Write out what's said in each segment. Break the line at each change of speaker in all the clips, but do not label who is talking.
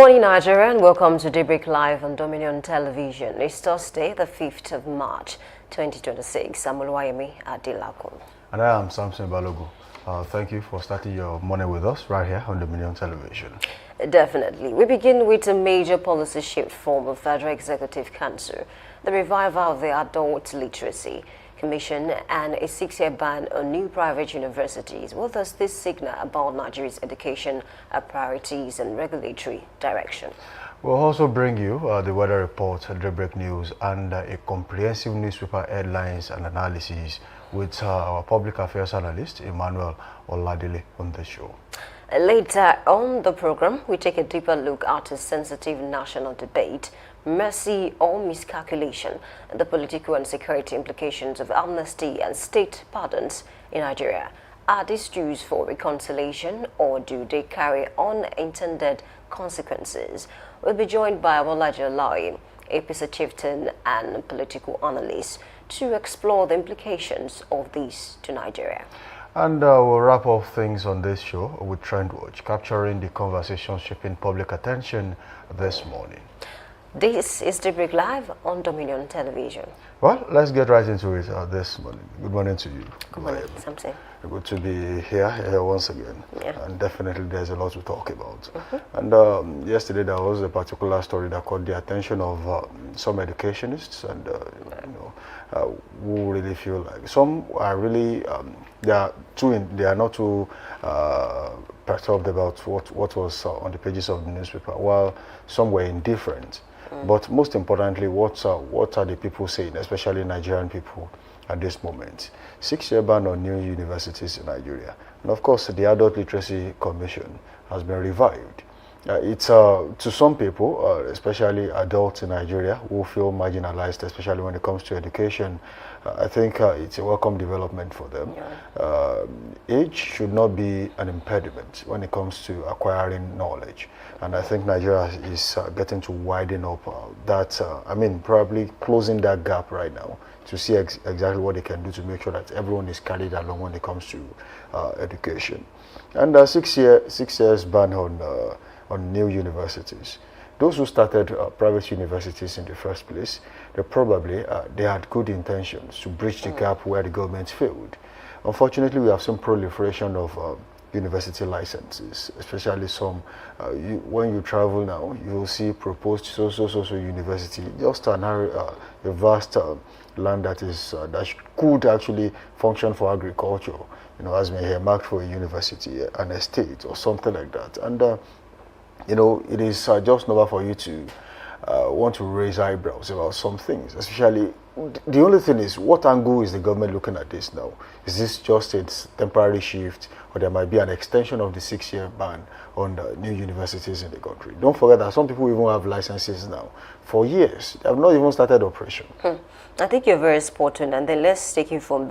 morning, Nigeria, and welcome to Daybreak Live on Dominion Television. It's Thursday, the 5th of March, 2026. I'm Oluwayemi Adelakun.
And I am Samson Balogo. Thank you for starting your morning with us right here on Dominion Television.
Definitely. We begin with a major policy shift from the Federal Executive Council, the revival of the Adult Literacy Commission, and a 6-year ban on new private universities. What does this signal about Nigeria's education priorities and regulatory direction?
We'll also bring you the weather report, Daybreak News, and a comprehensive newspaper headlines and analysis with our public affairs analyst, Emmanuel Oladile, on the show.
Later on the program, we take a deeper look at a sensitive national debate, mercy or miscalculation, and the political and security implications of amnesty and state pardons in Nigeria. Are these dues for reconciliation, or do they carry unintended consequences? We'll be joined by Awolaji Olayi, a peace chieftain and political analyst, to explore the implications of these to Nigeria.
And we'll wrap up things on this show with Trend Watch, capturing the conversation shaping public attention this morning.
This is Daybreak Live on Dominion Television.
Well, let's get right into it this morning. Good morning to you.
Good morning, Samson.
Good to be here once again.
Yeah.
And definitely there's a lot to talk about. And yesterday there was a particular story that caught the attention of some educationists, and who really feel like some are really they are not too perturbed about what was on the pages of the newspaper, while some were indifferent. But most importantly, what are the people saying, especially Nigerian people at this moment? 6-year ban on new universities in Nigeria. And of course, the Adult Literacy Commission has been revived. It's to some people, especially adults in Nigeria, who feel marginalized, especially when it comes to education. I think it's a welcome development for them. Yeah. Age should not be an impediment when it comes to acquiring knowledge. And I think Nigeria is getting to widen up that, probably closing that gap right now to see exactly what they can do to make sure that everyone is carried along when it comes to education. And 6 years ban on new universities. Those who started private universities in the first place, they had good intentions to bridge the gap where the government failed. Unfortunately, we have some proliferation of university licenses, especially some. When you travel now, you will see proposed so university, just a vast land that could actually function for agriculture, as may have marked for a university, an estate or something like that. And it is just normal for you to want to raise eyebrows about some things, especially. The only thing is, what angle is the government looking at this now? Is this just a temporary shift, or there might be an extension of the 6-year ban on the new universities in the country? Don't forget that some people even have licenses now for years. They have not even started operation.
I think you're very spot on, and then let's take it from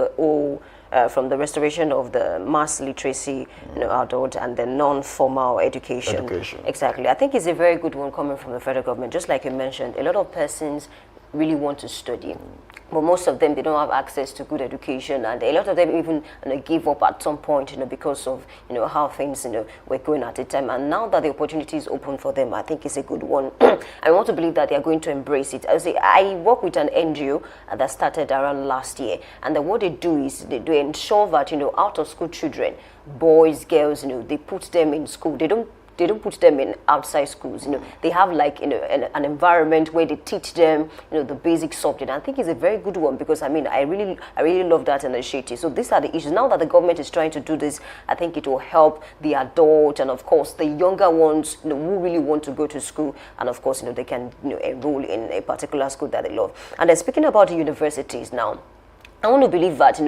from the restoration of the mass literacy, adult, and the non-formal education. Exactly. I think it's a very good one coming from the federal government. Just like you mentioned, a lot of persons really want to study, but most of them, they don't have access to good education, and a lot of them even give up at some point, because of how things were going at the time. And now that the opportunity is open for them, I think it's a good one. I want to believe that they are going to embrace it. I work with an NGO that started around last year, and what they do is they ensure that out of school children, boys, girls, they put them in school. They don't put them in outside schools. They have like an environment where they teach them the basic subject. I think it's a very good one, because I really love that initiative. So these are the issues. Now that the government is trying to do this, I think it will help the adult and of course the younger ones who really want to go to school, and of course they can enroll in a particular school that they love. And then speaking about the universities now, I want to believe that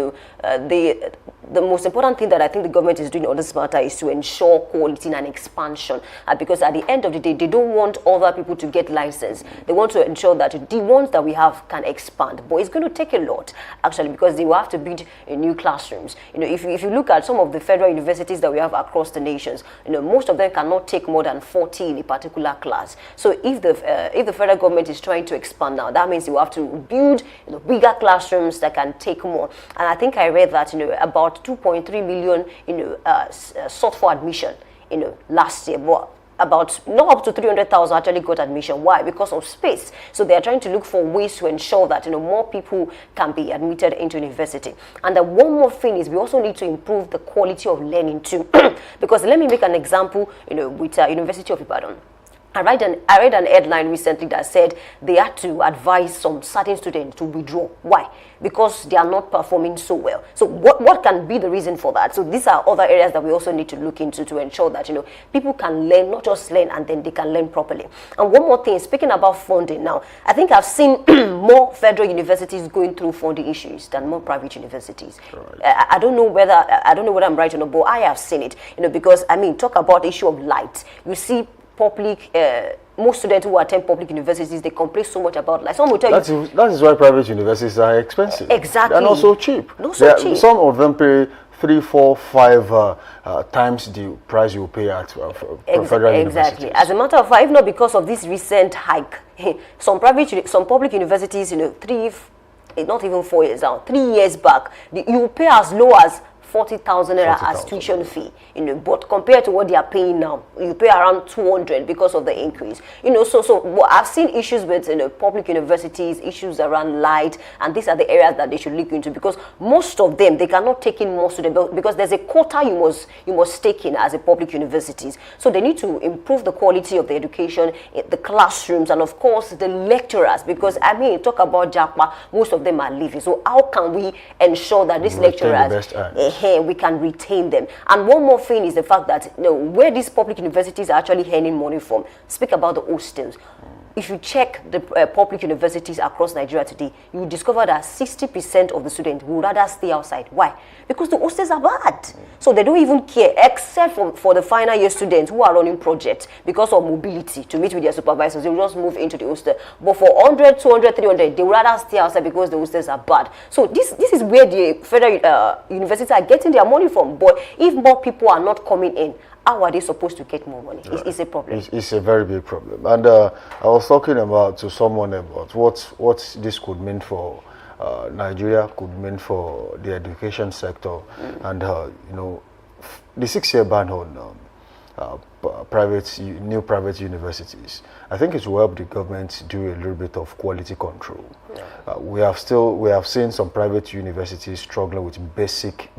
the most important thing that I think the government is doing on this matter is to ensure quality and expansion, because at the end of the day, they don't want other people to get license. They want to ensure that the ones that we have can expand, but it's going to take a lot actually, because they will have to build new classrooms. If you look at some of the federal universities that we have across the nations, most of them cannot take more than 40 in a particular class. So if the federal government is trying to expand now, that means you have to build bigger classrooms that can take more. And I think I read that about 2.3 million sought for admission last year, but about not up to 300,000 actually got admission. Why? Because of space. So they are trying to look for ways to ensure that more people can be admitted into university. And then one more thing is we also need to improve the quality of learning too. Because let me make an example, with University of Ibadan. I read an headline recently that said they had to advise some certain students to withdraw. Why? Because they are not performing so well. So what can be the reason for that? So these are other areas that we also need to look into to ensure that people can learn, not just learn, and then they can learn properly. And one more thing, speaking about funding now, I think I've seen more federal universities going through funding issues than more private universities. Right. I don't know whether I'm right or not, but I have seen it. Because talk about the issue of light. You see public, most students who attend public universities, they complain so much about light. Some will tell you
that is why private universities are expensive.
Exactly.
They're not so cheap.
Not so cheap.
Some of them pay 3, 4, 5 times the price you pay at federal universities.
Exactly. As a matter of fact, if not because of this recent hike, some public universities, not even 4 years now, 3 years back, you pay as low as 40,000 naira as tuition fee, but compared to what they are paying now, you pay around 200 because of the increase. So I've seen issues with public universities, issues around light, and these are the areas that they should look into, because most of them, they cannot take in more students because there's a quota you must take in as a public universities. So they need to improve the quality of the education, the classrooms, and of course the lecturers, because talk about JAPA, most of them are leaving. So how can we ensure that these lecturers, we can retain them? And one more thing is the fact that where these public universities are actually earning money from, speak about the hostels. If you check the public universities across Nigeria today, you will discover that 60% of the students would rather stay outside. Why? Because the hostels are bad. So they don't even care, except for the final year students who are running projects because of mobility to meet with their supervisors. They will just move into the hostel. But for 100, 200, 300, they would rather stay outside because the hostels are bad. So this is where the federal universities are getting their money from. But if more people are not coming in, how are they supposed to get more money? Right. It's a problem.
It's a very big problem. And I was talking to someone about what this could mean for Nigeria, could mean for the education sector, and the 6-year ban on new private universities. I think it will help the government do a little bit of quality control. Yeah. We have seen some private universities struggling with basic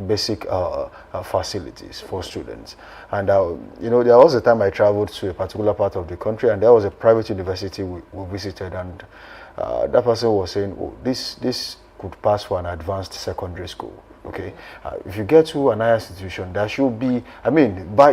facilities for students. And there was a time I traveled to a particular part of the country, and there was a private university we visited, and that person was saying, "Oh, this could pass for an advanced secondary school." Okay, if you get to an higher institution, there should be,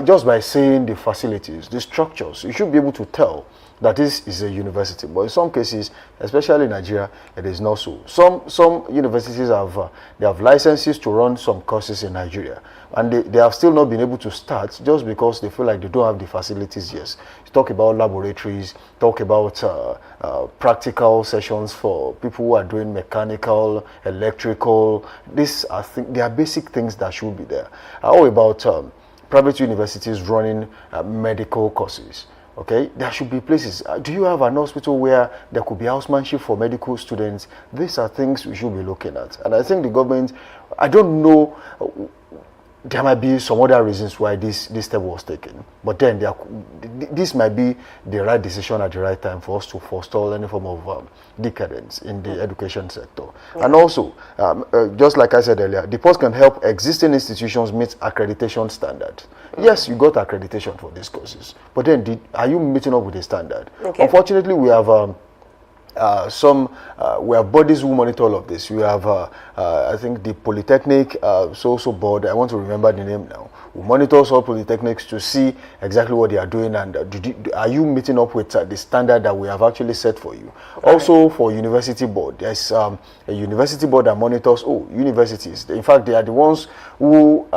just by saying the facilities, the structures, you should be able to tell that this is a university. But in some cases, especially in Nigeria, it is not so. Some universities have licenses to run some courses in Nigeria, and they have still not been able to start just because they feel like they don't have the facilities. Yes, you talk about laboratories, talk about practical sessions for people who are doing mechanical, electrical. They are basic things that should be there. How about private universities running medical courses? Okay, there should be places. Do you have an hospital where there could be housemanship for medical students? These are things we should be looking at. And I think the government, I don't know, there might be some other reasons why this step was taken. But then this might be the right decision at the right time for us to forestall any form of decadence in the education sector. Yeah. And also, just like I said earlier, the post can help existing institutions meet accreditation standards. Yes, you got accreditation for these courses, but then are you meeting up with the standard? Okay. Unfortunately, we have we have bodies who monitor all of this. We have, I think, the Polytechnic board. I want to remember the name now. Who monitors all polytechnics to see exactly what they are doing, and are you meeting up with the standard that we have actually set for you? Right. Also, for university board, there's a university board that monitors universities. In fact, they are the ones who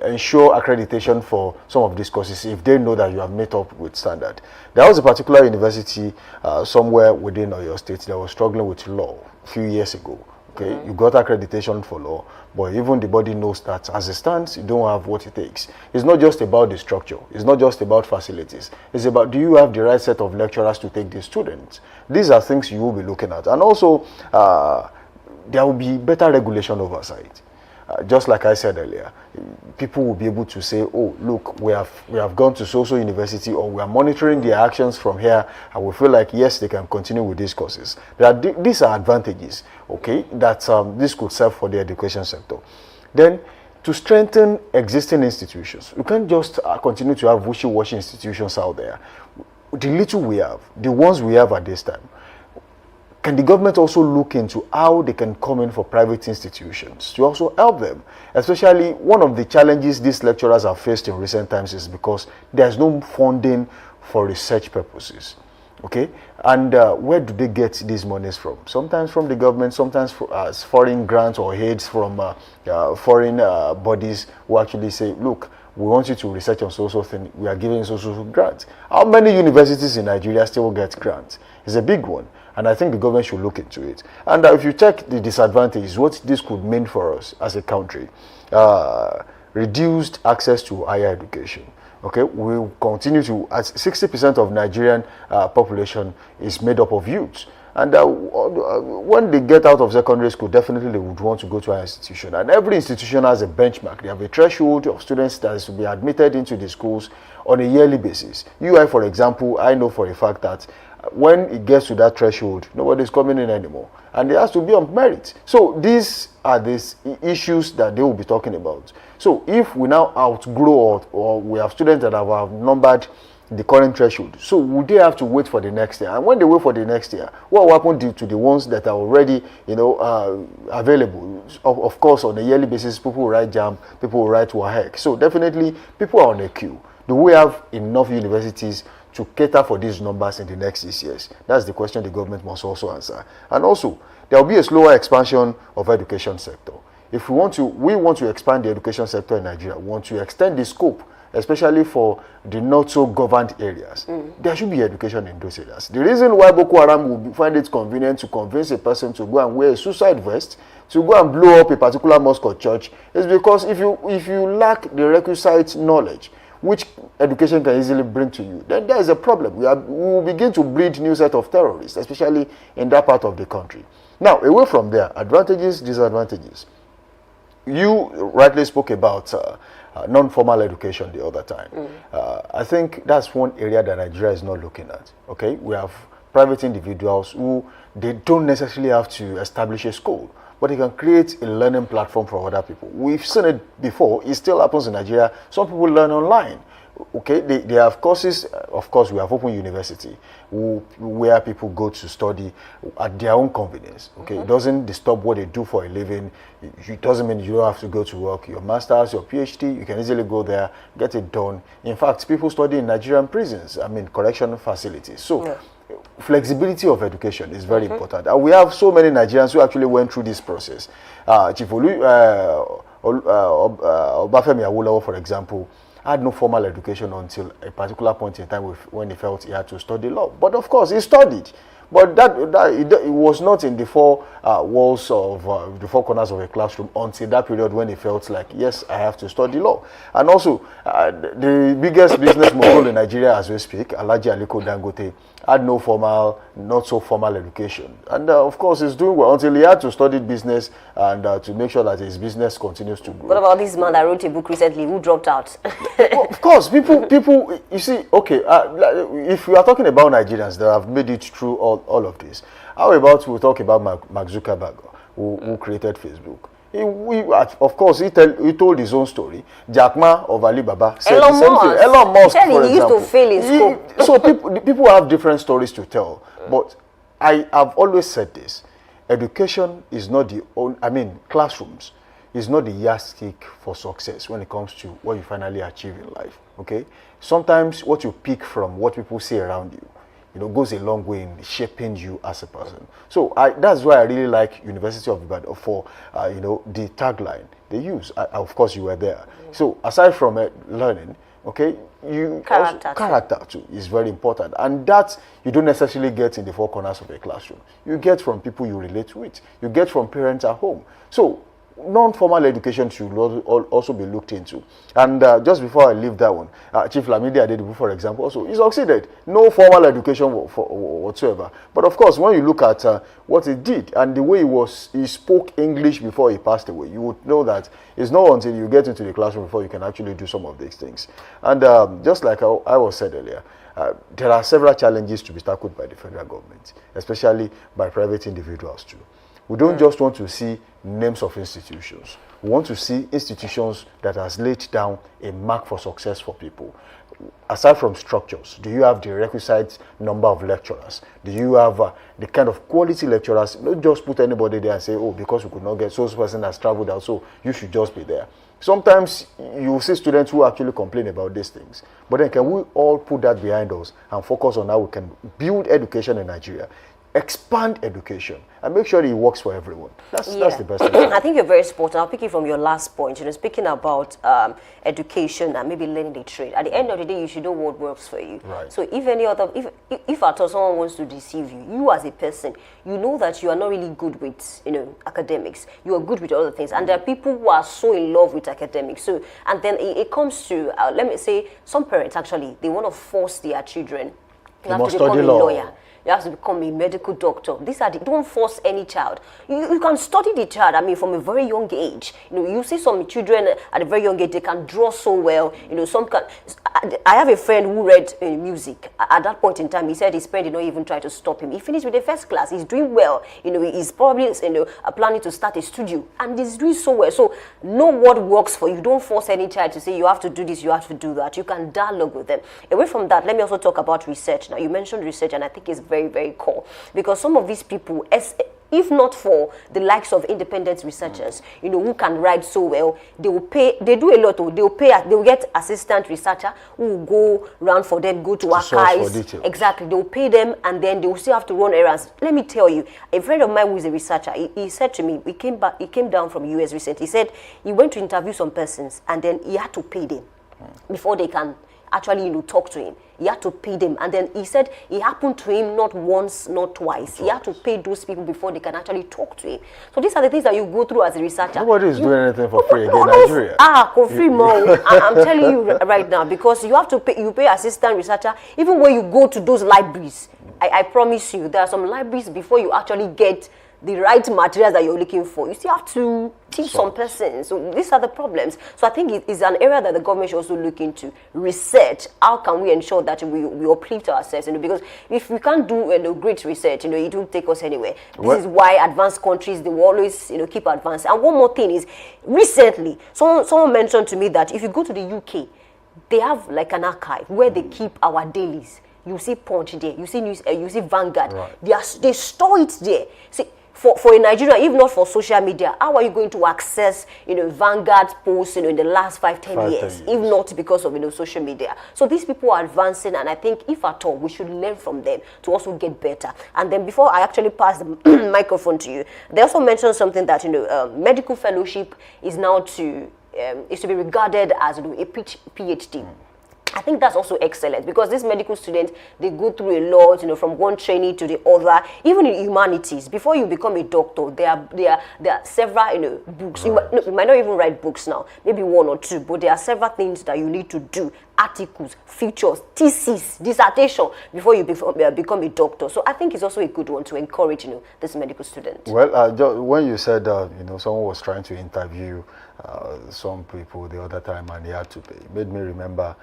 ensure accreditation for some of these courses if they know that you have met up with standard. There was a particular university somewhere within Oyo State that was struggling with law a few years ago. Okay, you got accreditation for law, but even the body knows that as it stands, you don't have what it takes. It's not just about the structure. It's not just about facilities. It's about, do you have the right set of lecturers to take the students? These are things you will be looking at. And also, there will be better regulation oversight. Just like I said earlier, people will be able to say, oh, look, we have gone to social university, or we are monitoring their actions from here, and we feel like, yes, they can continue with these courses. These are advantages, okay, that this could serve for the education sector. Then, to strengthen existing institutions, we can't just continue to have wishy-washy institutions out there. The little we have, the ones we have at this time, can the government also look into how they can come in for private institutions to also help them? Especially, one of the challenges these lecturers have faced in recent times is because there's no funding for research purposes. Okay, and where do they get these monies from? Sometimes from the government, sometimes as foreign grants or aids from foreign bodies who actually say, look, we want you to research on social thing, we are giving social grants. How many universities in Nigeria still get grants? It's a big one, and I think the government should look into it. And if you check the disadvantages, what this could mean for us as a country, reduced access to higher education. Okay, we will continue to, as 60% of Nigerian population is made up of youths. And when they get out of secondary school, definitely they would want to go to an institution. And every institution has a benchmark. They have a threshold of students that is to be admitted into the schools on a yearly basis. UI, for example, I know for a fact that when it gets to that threshold, nobody's coming in anymore. And it has to be on merit. So these are these issues that they will be talking about. So if we now outgrow or we have students that have outnumbered the current threshold, so would they have to wait for the next year? And when they wait for the next year, what will happen to the ones that are already, available? Of course, on a yearly basis, people will write JAM, people will write WAHEC. So definitely, people are on a queue. Do we have enough universities to cater for these numbers in the next 6 years? That's the question the government must also answer. And also, there will be a slower expansion of education sector. If we want to expand the education sector in Nigeria, we want to extend the scope, especially for the not so governed areas. There should be education in those areas. The reason why Boko Haram will find it convenient to convince a person to go and wear a suicide vest, to go and blow up a particular mosque or church, is because if you lack the requisite knowledge, which education can easily bring to you, then there is a problem. We will begin to breed new set of terrorists, especially in that part of the country. Now, away from there, advantages, disadvantages. You rightly spoke about non-formal education the other time. I think that's one area that Nigeria is not looking at. Okay, we have private individuals who they don't necessarily have to establish a school, but they can create a learning platform for other people. We've seen it before. It still happens in Nigeria. Some people learn online. Okay, they have courses. Of course, we have open university where people go to study at their own convenience. Okay, it doesn't disturb what they do for a living. It doesn't mean you don't have to go to work. Your master's, your PhD, you can easily go there, get it done. In fact, people study in Nigerian prisons. I mean, correction facilities. So, flexibility of education is very important. And we have so many Nigerians who actually went through this process. Chief Obafemi Awolowo, for example, had no formal education until a particular point in time when he felt he had to study law. But of course, he studied. But it was not in the four walls of the four corners of a classroom until that period when he felt like, yes, I have to study law. And also, the biggest business mogul in Nigeria as we speak, Alhaji Aliko Dangote, had no formal, not so formal education. And of course, he's doing well until he had to study business and to make sure that his business continues to grow.
What about this man that wrote a book recently who dropped out?
Well, of course, people, you see, okay, if we are talking about Nigerians that have made it through all of this, how about we talk about Mark Zuckerberg, who created Facebook? Of course, he told his own story. Jack Ma of Alibaba said the same thing. Elon Musk, for example. He used to fail in school. So people have different stories to tell. But I have always said this. Education is not the only, classrooms is not the yardstick for success when it comes to what you finally achieve in life. Okay? Sometimes what you pick from what people say around you, goes a long way in shaping you as a person. So that's why I really like University of Ibadan for, the tagline they use. Of course, you were there. So aside from learning, okay, character too is very important. And that you don't necessarily get in the four corners of a classroom. You get from people you relate with. You get from parents at home. So non-formal education should also be looked into. And just before I leave that one, Chief Lamidi Adedibu, for example, also, he succeeded. No formal education whatsoever. But of course, when you look at what he did and the way he spoke English before he passed away, you would know that it's not until you get into the classroom before you can actually do some of these things. And just like I was said earlier, there are several challenges to be tackled by the federal government, especially by private individuals too. We don't just want to see names of institutions. We want to see institutions that has laid down a mark for success for people. Aside from structures, do you have the requisite number of lecturers? Do you have the kind of quality lecturers? Don't just put anybody there and say, oh, because we could not get so person has traveled out, so you should just be there. Sometimes you see students who actually complain about these things. But then can we all put that behind us and focus on how we can build education in Nigeria, expand education, and make sure it works for everyone? That's the best thing.
I think you're very spot on. I'll pick it from your last point. Speaking about education and maybe learning the trade. At the end of the day, you should know what works for you.
Right.
So if at all someone wants to deceive you, you as a person, you know that you are not really good with academics. You are good with other things, and there are people who are so in love with academics. So and then it comes to let me say, some parents actually they want to force their children. You have to become a lawyer. You have to become a medical doctor. Don't force any child. You can study the child, from a very young age. You see some children at a very young age, they can draw so well. I have a friend who read music. At that point in time, he said his parents did not even try to stop him. He finished with the first class. He's doing well. He's probably planning to start a studio. And he's doing so well. So know what works for you. Don't force any child to say you have to do this, you have to do that. You can dialogue with them. Away from that, let me also talk about research. Now, you mentioned research, and I think it's very, very core, because some of these people, if not for the likes of independent researchers, who can write so well, they do a lot. They will get assistant researcher who will go around for them, go to archives. Exactly. They will pay them, and then they will still have to run errands. Let me tell you, a friend of mine who is a researcher, he said to me, he came down from US recently. He said he went to interview some persons, and then he had to pay them before they can actually talk to him. He had to pay them, and then he said it happened to him not once, not twice. He had to pay those people before they can actually talk to him. So these are the things that you go through as a researcher.
Nobody is doing anything for free again in Nigeria.
I'm telling you right now, because you have to pay. You pay assistant researcher even when you go to those libraries. I promise you, there are some libraries before you actually get the right materials that you're looking for. You still have to teach some persons. So these are the problems. So I think it is an area that the government should also look into. Research. How can we ensure that we uplift ourselves? Because if we can't do great research, it won't take us anywhere. This is why advanced countries, they will always keep advancing. And one more thing is, recently, someone mentioned to me that if you go to the UK, they have like an archive where they keep our dailies. You see Punch there, you see News, you see Vanguard. Right. They store it there. See, for in Nigeria, if not for social media, how are you going to access Vanguard posts in the last 5-10 years, if not because of social media? So these people are advancing, and I think if at all, we should learn from them to also get better. And then before I actually pass the microphone to you, they also mentioned something that medical fellowship is now to be regarded as a PhD. I think that's also excellent, because these medical students, they go through a lot, from one training to the other. Even in humanities, before you become a doctor, there are several books. You might not even write books now, maybe one or two, but there are several things that you need to do. Articles, features, thesis, dissertation before you become a doctor. So I think it's also a good one to encourage this medical student.
Well, when you said someone was trying to interview some people the other time and they had to pay, it made me remember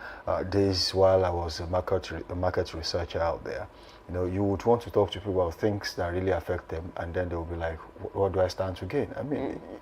days while I was a market researcher out there. You would want to talk to people about things that really affect them, and then they'll be like, what do I stand to gain?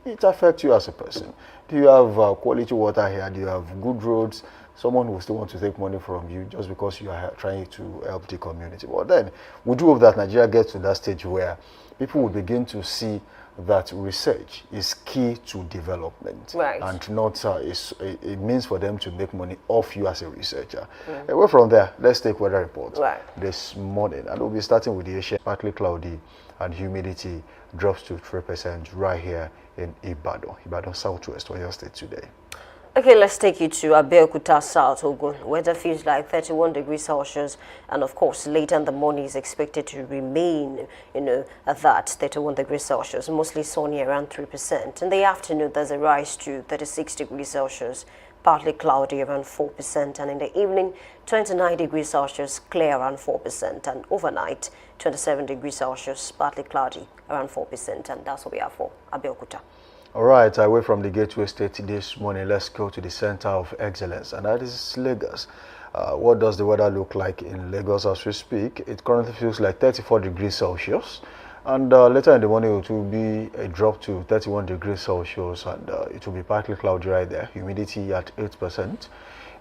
It affects you as a person. Do you have quality water here? Do you have good roads? Someone will still want to take money from you just because you are trying to help the community. But then, we do hope that Nigeria gets to that stage where people will begin to see that research is key to development,
right,
and not a means for them to make money off you as a researcher. Away from there, let's take weather report this morning, and we'll be starting with the Asian. Partly cloudy and humidity drops to 3% right here in Ibadan Southwest, Oyo State today.
Okay, let's take you to Abeokuta, South Ogun. Weather feels like 31 degrees Celsius, and of course, later in the morning is expected to remain, at that 31 degrees Celsius, mostly sunny around 3%. In the afternoon, there's a rise to 36 degrees Celsius, partly cloudy around 4%, and in the evening, 29 degrees Celsius, clear around 4%, and overnight, 27 degrees Celsius, partly cloudy around 4%, and that's what we have for Abeokuta.
All right, away from the Gateway State this morning, let's go to the center of excellence, and that is Lagos. What does the weather look like in Lagos as we speak? It currently feels like 34 degrees Celsius, and later in the morning it will be a drop to 31 degrees Celsius, and it will be partly cloudy right there, humidity at 8%.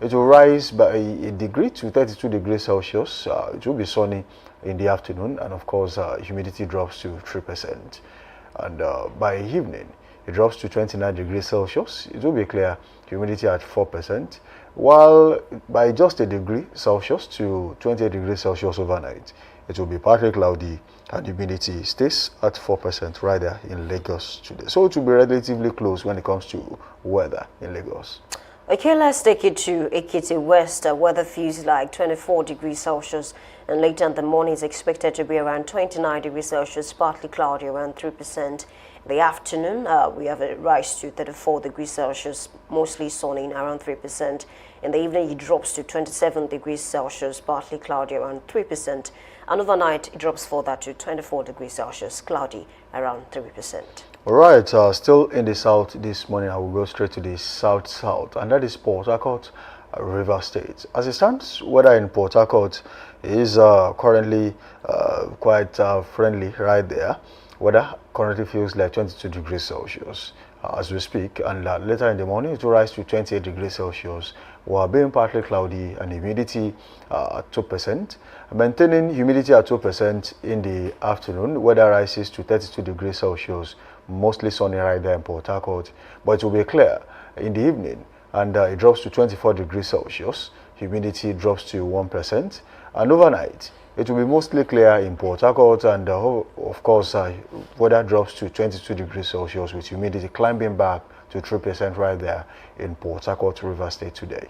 It will rise by a degree to 32 degrees Celsius. It will be sunny in the afternoon, and of course, humidity drops to 3%. And by evening, it drops to 29 degrees Celsius. It will be clear, humidity at 4%, while by just a degree Celsius to 28 degrees Celsius overnight, it will be partly cloudy and humidity stays at 4% right there in Lagos today. So it will be relatively close when it comes to weather in Lagos.
Okay, let's take it to Ekiti West. Weather feels like 24 degrees Celsius, and later in the morning is expected to be around 29 degrees Celsius, partly cloudy around 3%. In the afternoon, we have a rise to 34 degrees Celsius, mostly sunny around 3%. In the evening, it drops to 27 degrees Celsius, partly cloudy around 3%. And overnight, it drops further to 24 degrees Celsius, cloudy around 3%.
All right, still in the south this morning, I will go straight to the south, and that is Port Harcourt, River State. As it stands, weather in Port Harcourt is currently quite friendly right there. Weather currently feels like 22 degrees Celsius as we speak, and later in the morning it will rise to 28 degrees Celsius, while being partly cloudy and humidity at 2%. Maintaining humidity at 2% in the afternoon, weather rises to 32 degrees Celsius, mostly sunny right there in Port Harcourt, but it will be clear in the evening, and it drops to 24 degrees Celsius, humidity drops to 1%, and overnight it will be mostly clear in Port Harcourt, and of course weather drops to 22 degrees Celsius with humidity climbing back to 3% right there in Port Harcourt, River State today.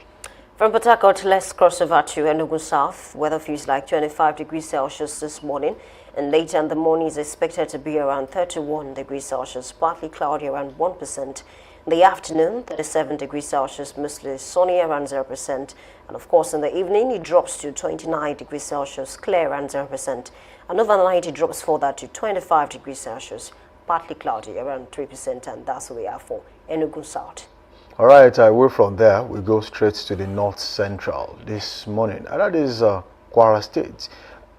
From Port Harcourt, let's cross over to Enugu South. Weather feels like 25 degrees Celsius this morning, and later in the morning is expected to be around 31 degrees Celsius, partly cloudy around 1%. In the afternoon, 37 degrees Celsius, mostly sunny around 0%. And of course, in the evening, it drops to 29 degrees Celsius, clear around 0%. And overnight, it drops further to 25 degrees Celsius, partly cloudy around 3%. And that's what we have for Enugu South.
All right, away from there, we go straight to the north central this morning, and that is Kwara State,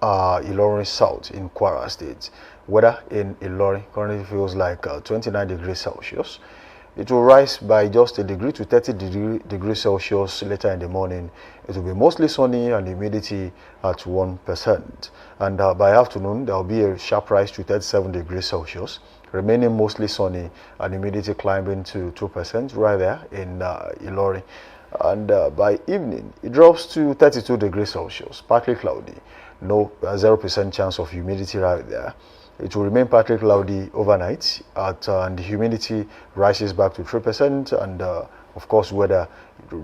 Ilorin South in Kwara State. Weather in Ilorin currently feels like 29 degrees Celsius. It will rise by just a degree to 30 degrees Celsius later in the morning. It will be mostly sunny and humidity at 1%. And by afternoon, there will be a sharp rise to 37 degrees Celsius, remaining mostly sunny and humidity climbing to 2% right there in Ilorin. And by evening, it drops to 32 degrees Celsius, partly cloudy, no 0% chance of humidity right there. It will remain partly cloudy overnight, and the humidity rises back to 3%, and of course, weather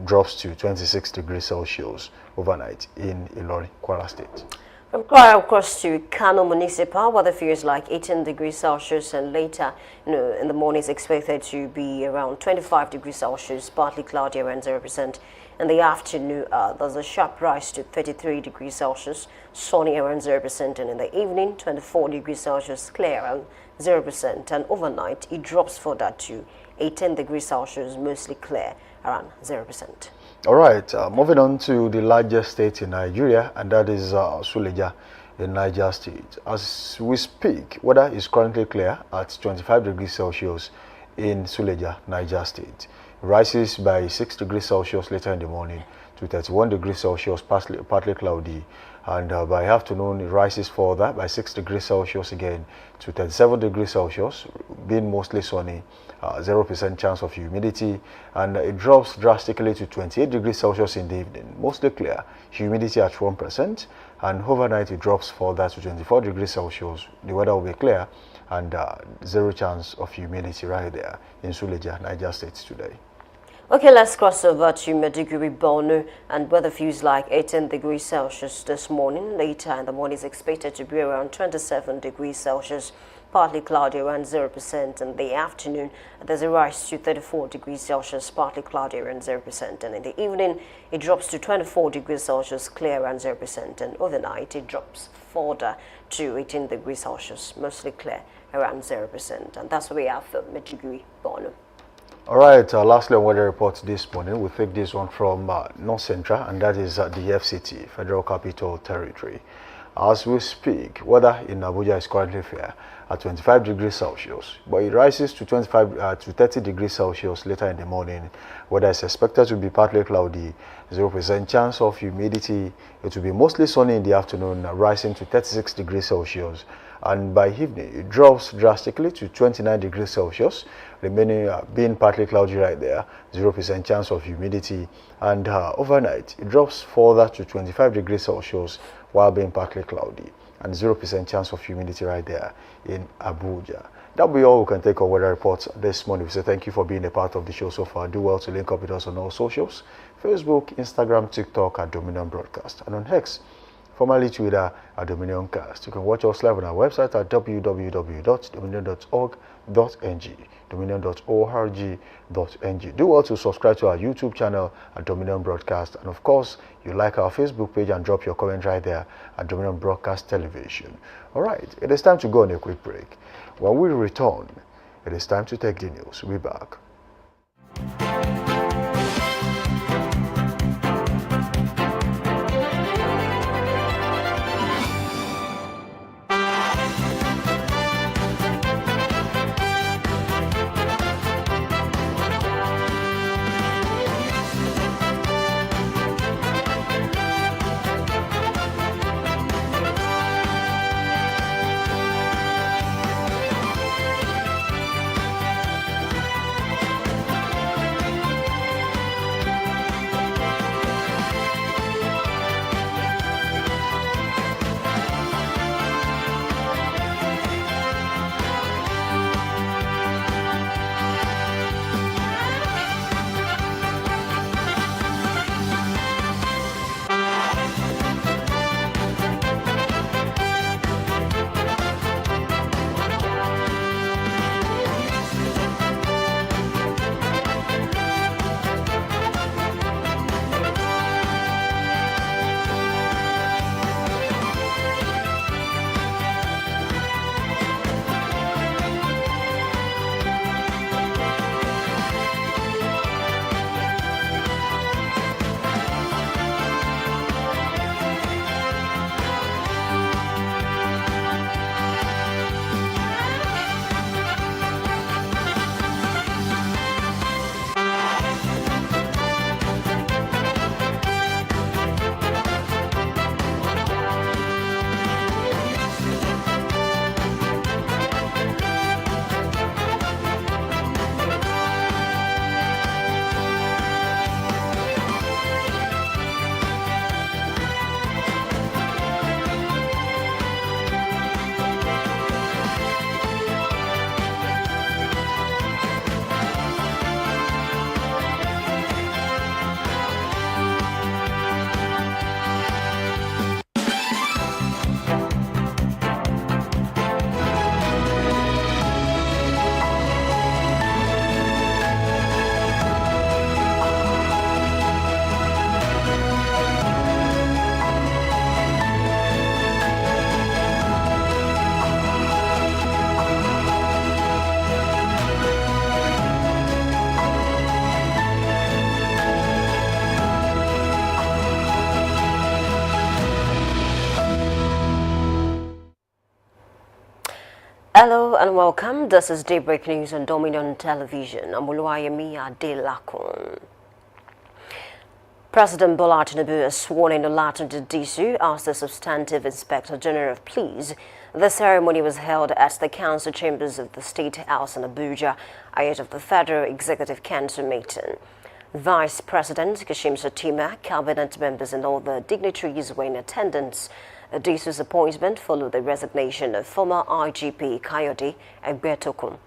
drops to 26 degrees Celsius overnight in Ilorin, Kwara State.
From Kwara across to Kano Municipal, weather feels like 18 degrees Celsius, and later, in the morning is expected to be around 25 degrees Celsius, partly cloudy around 0%. In the afternoon, there's a sharp rise to 33 degrees Celsius, sunny around 0%, and in the evening, 24 degrees Celsius, clear around 0%, and overnight, it drops further to 18 degrees Celsius, mostly clear around 0%.
All right, moving on to the largest state in Nigeria, and that is Suleja in Niger State. As we speak, weather is currently clear at 25 degrees Celsius in Suleja, Niger State. Rises by 6 degrees Celsius later in the morning to 31 degrees Celsius, partly cloudy, and by afternoon it rises further by 6 degrees Celsius again to 37 degrees Celsius, being mostly sunny, 0% chance of humidity, and it drops drastically to 28 degrees Celsius in the evening, mostly clear, humidity at 1%, and overnight it drops further to 24 degrees Celsius. The weather will be clear, and 0 chance of humidity right there in Suleja, Niger State today.
Okay, let's cross over to Maiduguri, Borno, and weather feels like 18 degrees Celsius this morning. Later in the morning is expected to be around 27 degrees Celsius, partly cloudy around 0%. In the afternoon, there's a rise to 34 degrees Celsius, partly cloudy around 0%. And in the evening, it drops to 24 degrees Celsius, clear around 0%. And overnight, it drops further to 18 degrees Celsius, mostly clear around 0%. And that's what we have for Maiduguri, Borno.
All right, lastly on weather reports this morning, we'll take this one from North Central, and that is the FCT, Federal Capital Territory. As we speak, weather in Abuja is currently fair at 25 degrees Celsius, but it rises to 25 to 30 degrees Celsius later in the morning. Weather is expected to be partly cloudy, 0% chance of humidity. It will be mostly sunny in the afternoon, rising to 36 degrees Celsius. And by evening, it drops drastically to 29 degrees Celsius, remaining being partly cloudy right there, 0% chance of humidity. And overnight, it drops further to 25 degrees Celsius while being partly cloudy, and 0% chance of humidity right there in Abuja. That'll be all we can take on weather reports this morning. We say thank you for being a part of the show so far. Do well to link up with us on all socials: Facebook, Instagram, TikTok at Dominion Broadcast, and on X, formerly Twitter at Dominion Cast. You can watch us live on our website at www.dominion.org.ng, dominion.org.ng. Do also subscribe to our YouTube channel at Dominion Broadcast, and of course, you like our Facebook page and drop your comment right there at Dominion Broadcast Television. All right, it is time to go on a quick break. When we return, it is time to take the news. We'll be back.
Hello and welcome. This is Daybreak News on Dominion Television. I'm Oluwayemi Adelakun. President Bola Tinubu has sworn in Olatunde Disu as the substantive Inspector General of Police. The ceremony was held at the Council Chambers of the State House in Abuja ahead of the Federal Executive Council meeting. Vice President Kashim Shettima, cabinet members and other dignitaries were in attendance. Disu's appointment followed the resignation of former IGP Kayode Egbetokun.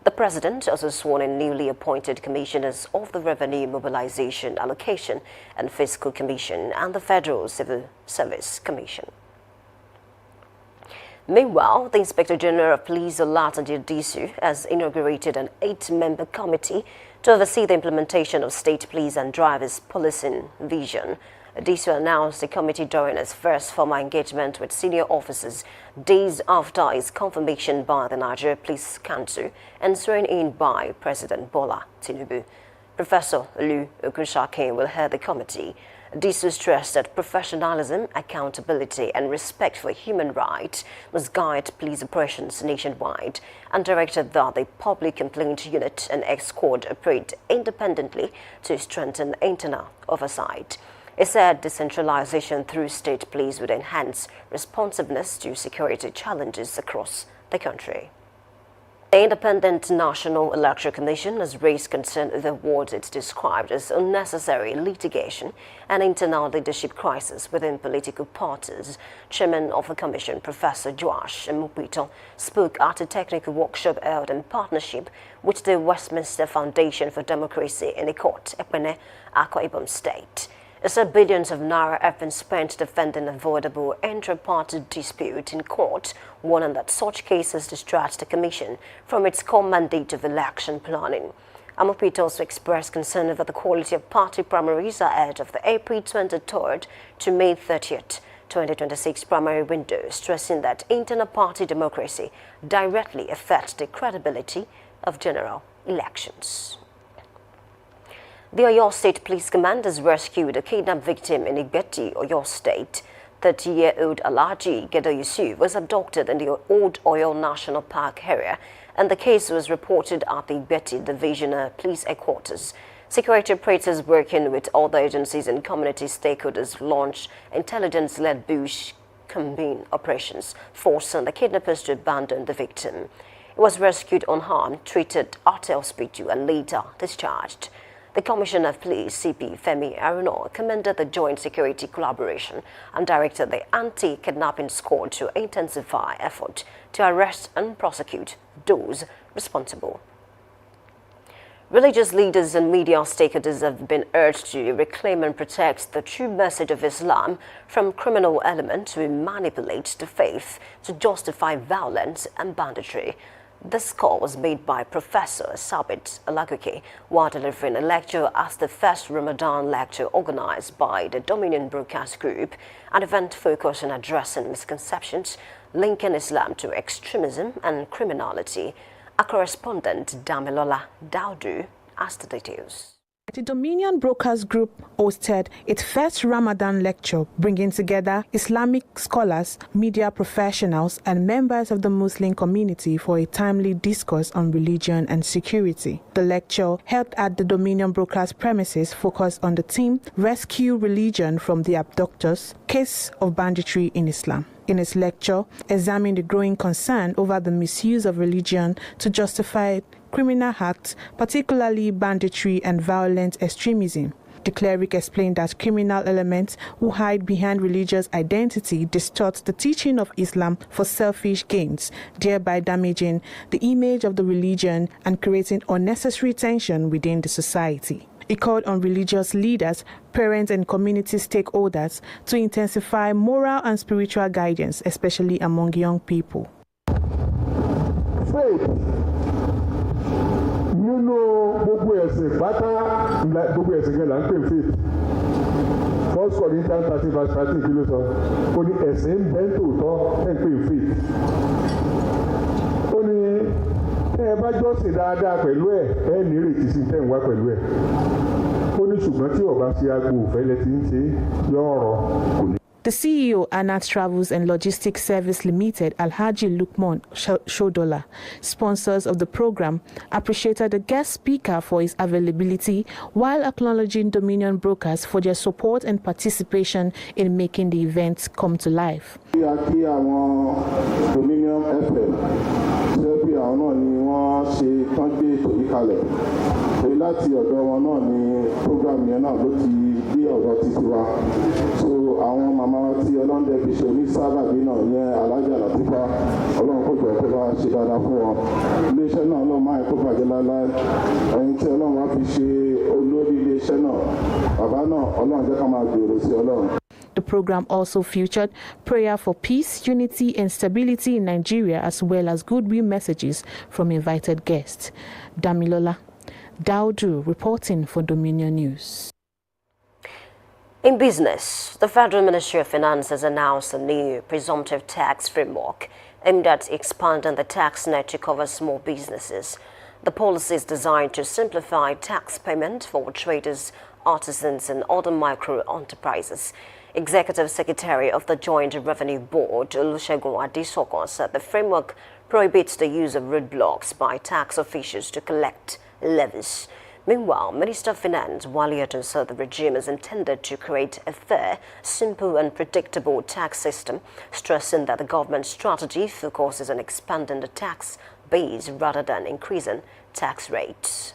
The President also sworn in newly appointed commissioners of the Revenue Mobilization, Allocation and Fiscal Commission and the Federal Civil Service Commission. Meanwhile, the Inspector General of Police, Olatunji Disu, has inaugurated an 8-member committee to oversee the implementation of state police and drivers' policing vision. Disu announced the committee during its first formal engagement with senior officers days after its confirmation by the Nigeria Police Council and sworn in by President Bola Tinubu. Professor Lu Ogunshakin will head the committee. Disu stressed that professionalism, accountability and respect for human rights must guide police operations nationwide and directed that the Public Complaint Unit and X-Squad operate independently to strengthen internal oversight. It said decentralization through state police would enhance responsiveness to security challenges across the country. The Independent National Electoral Commission has raised concern over what it described as unnecessary litigation and internal leadership crisis within political parties. Chairman of the Commission, Professor Joash Mupito, spoke at a technical workshop held in partnership with the Westminster Foundation for Democracy in the court, Ekpene, Akwa Ibom State. It said billions of naira have been spent defending avoidable intra-party dispute in court, warning that such cases distract the Commission from its core mandate of election planning. Amopito also expressed concern over the quality of party primaries ahead of the April 23rd to May 30th, 2026 primary window, stressing that internal party democracy directly affects the credibility of general elections. The Oyo State Police Command has rescued a kidnapped victim in Igbeti, Oyo State. 30-year-old Alhaji Gedo Yusuf was abducted in the Old Oyo National Park area, and the case was reported at the Igbeti Divisional Police Headquarters. Security operators working with other agencies and community stakeholders launched intelligence-led bush combine operations, forcing the kidnappers to abandon the victim. It was rescued unharmed, treated at the hospital, and later discharged. The Commissioner of Police, CP Femi Aruno, commended the joint security collaboration and directed the anti-kidnapping squad to intensify effort to arrest and prosecute those responsible. Religious leaders and media stakeholders have been urged to reclaim and protect the true message of Islam from criminal elements who manipulate the faith to justify violence and banditry. This call was made by Professor Sabit Alagoke while delivering a lecture at the first Ramadan lecture organized by the Dominion Broadcast Group, an event focused on addressing misconceptions linking Islam to extremism and criminality. Our correspondent Damilola Daudu has the details.
The Dominion Brokers Group hosted its first Ramadan lecture, bringing together Islamic scholars, media professionals, and members of the Muslim community for a timely discourse on religion and security. The lecture, held at the Dominion Brokers premises, focused on the theme Rescue Religion from the Abductors, Case of Banditry in Islam. In his lecture, examined the growing concern over the misuse of religion to justify criminal acts, particularly banditry and violent extremism. The cleric explained that criminal elements who hide behind religious identity distort the teaching of Islam for selfish gains, thereby damaging the image of the religion and creating unnecessary tension within the society. He called on religious leaders, parents, and community stakeholders to intensify moral and spiritual guidance, especially among young people.
Faith. Gbogbo ẹ̀sìn pátá gbogbo ẹ̀sìn kan là ń pè faith. First Corinthians 30 verse 13 kí ló sọ? Ó ní ẹ̀sìn ń bẹ tòótọ́ ẹ̀ ń pè faith. Ó ní ẹ bá jọ́sìn dáadáa pẹ̀lú ẹ̀ ní ìrètí sí tẹ̀ ń wá pẹ̀lú ẹ̀. Ó ní ṣùgbọ́n tí ọba ṣe agbo òfẹ́ lẹ ti ń ṣe yọ ọ̀rọ̀ kò ní.
The CEO, Anat Travels and Logistics Service Limited, Alhaji Lukman Shodola, sponsors of the program, appreciated the guest speaker for his availability while acknowledging Dominion Brokers for their support and participation in making the event come to life.
Dominion FM, ṣé àwọn náà ni wọ́n ṣe tán gbé ètò yìí kalẹ̀. Èyí láti ọ̀dọ̀ wọn náà ni program yẹn náà ló ti gbé ọ̀dọ̀ títí wa. So àwọn màmá tí ọlọ́dẹ fi ṣe ní sábàbí náà yẹn alájà Làtífà ọlọ́run kò jọ kó bá ṣe dáadáa fún wọn iléeṣẹ́ náà ọlọ́run máa kó bàjẹ́ láéláé ẹ̀yin tí ọlọ́run wá fi ṣe olórí iléeṣẹ́ náà bàbá náà ọlọ́run jẹ́ ká máa gbèrò sí ọlọ́run.
The program also featured prayer for peace, unity, and stability in Nigeria, as well as goodwill messages from invited guests. Damilola Daudu reporting for Dominion News.
In business, the Federal Ministry of Finance has announced a new presumptive tax framework aimed at expanding the tax net to cover small businesses. The policy is designed to simplify tax payment for traders, artisans, and other micro-enterprises. Executive Secretary of the Joint Revenue Board, Olusegun Adesokon, said the framework prohibits the use of roadblocks by tax officials to collect levies. Meanwhile, Minister of Finance Wale Edun said the regime is intended to create a fair, simple and predictable tax system, stressing that the government's strategy focuses on expanding the tax base rather than increasing tax rates.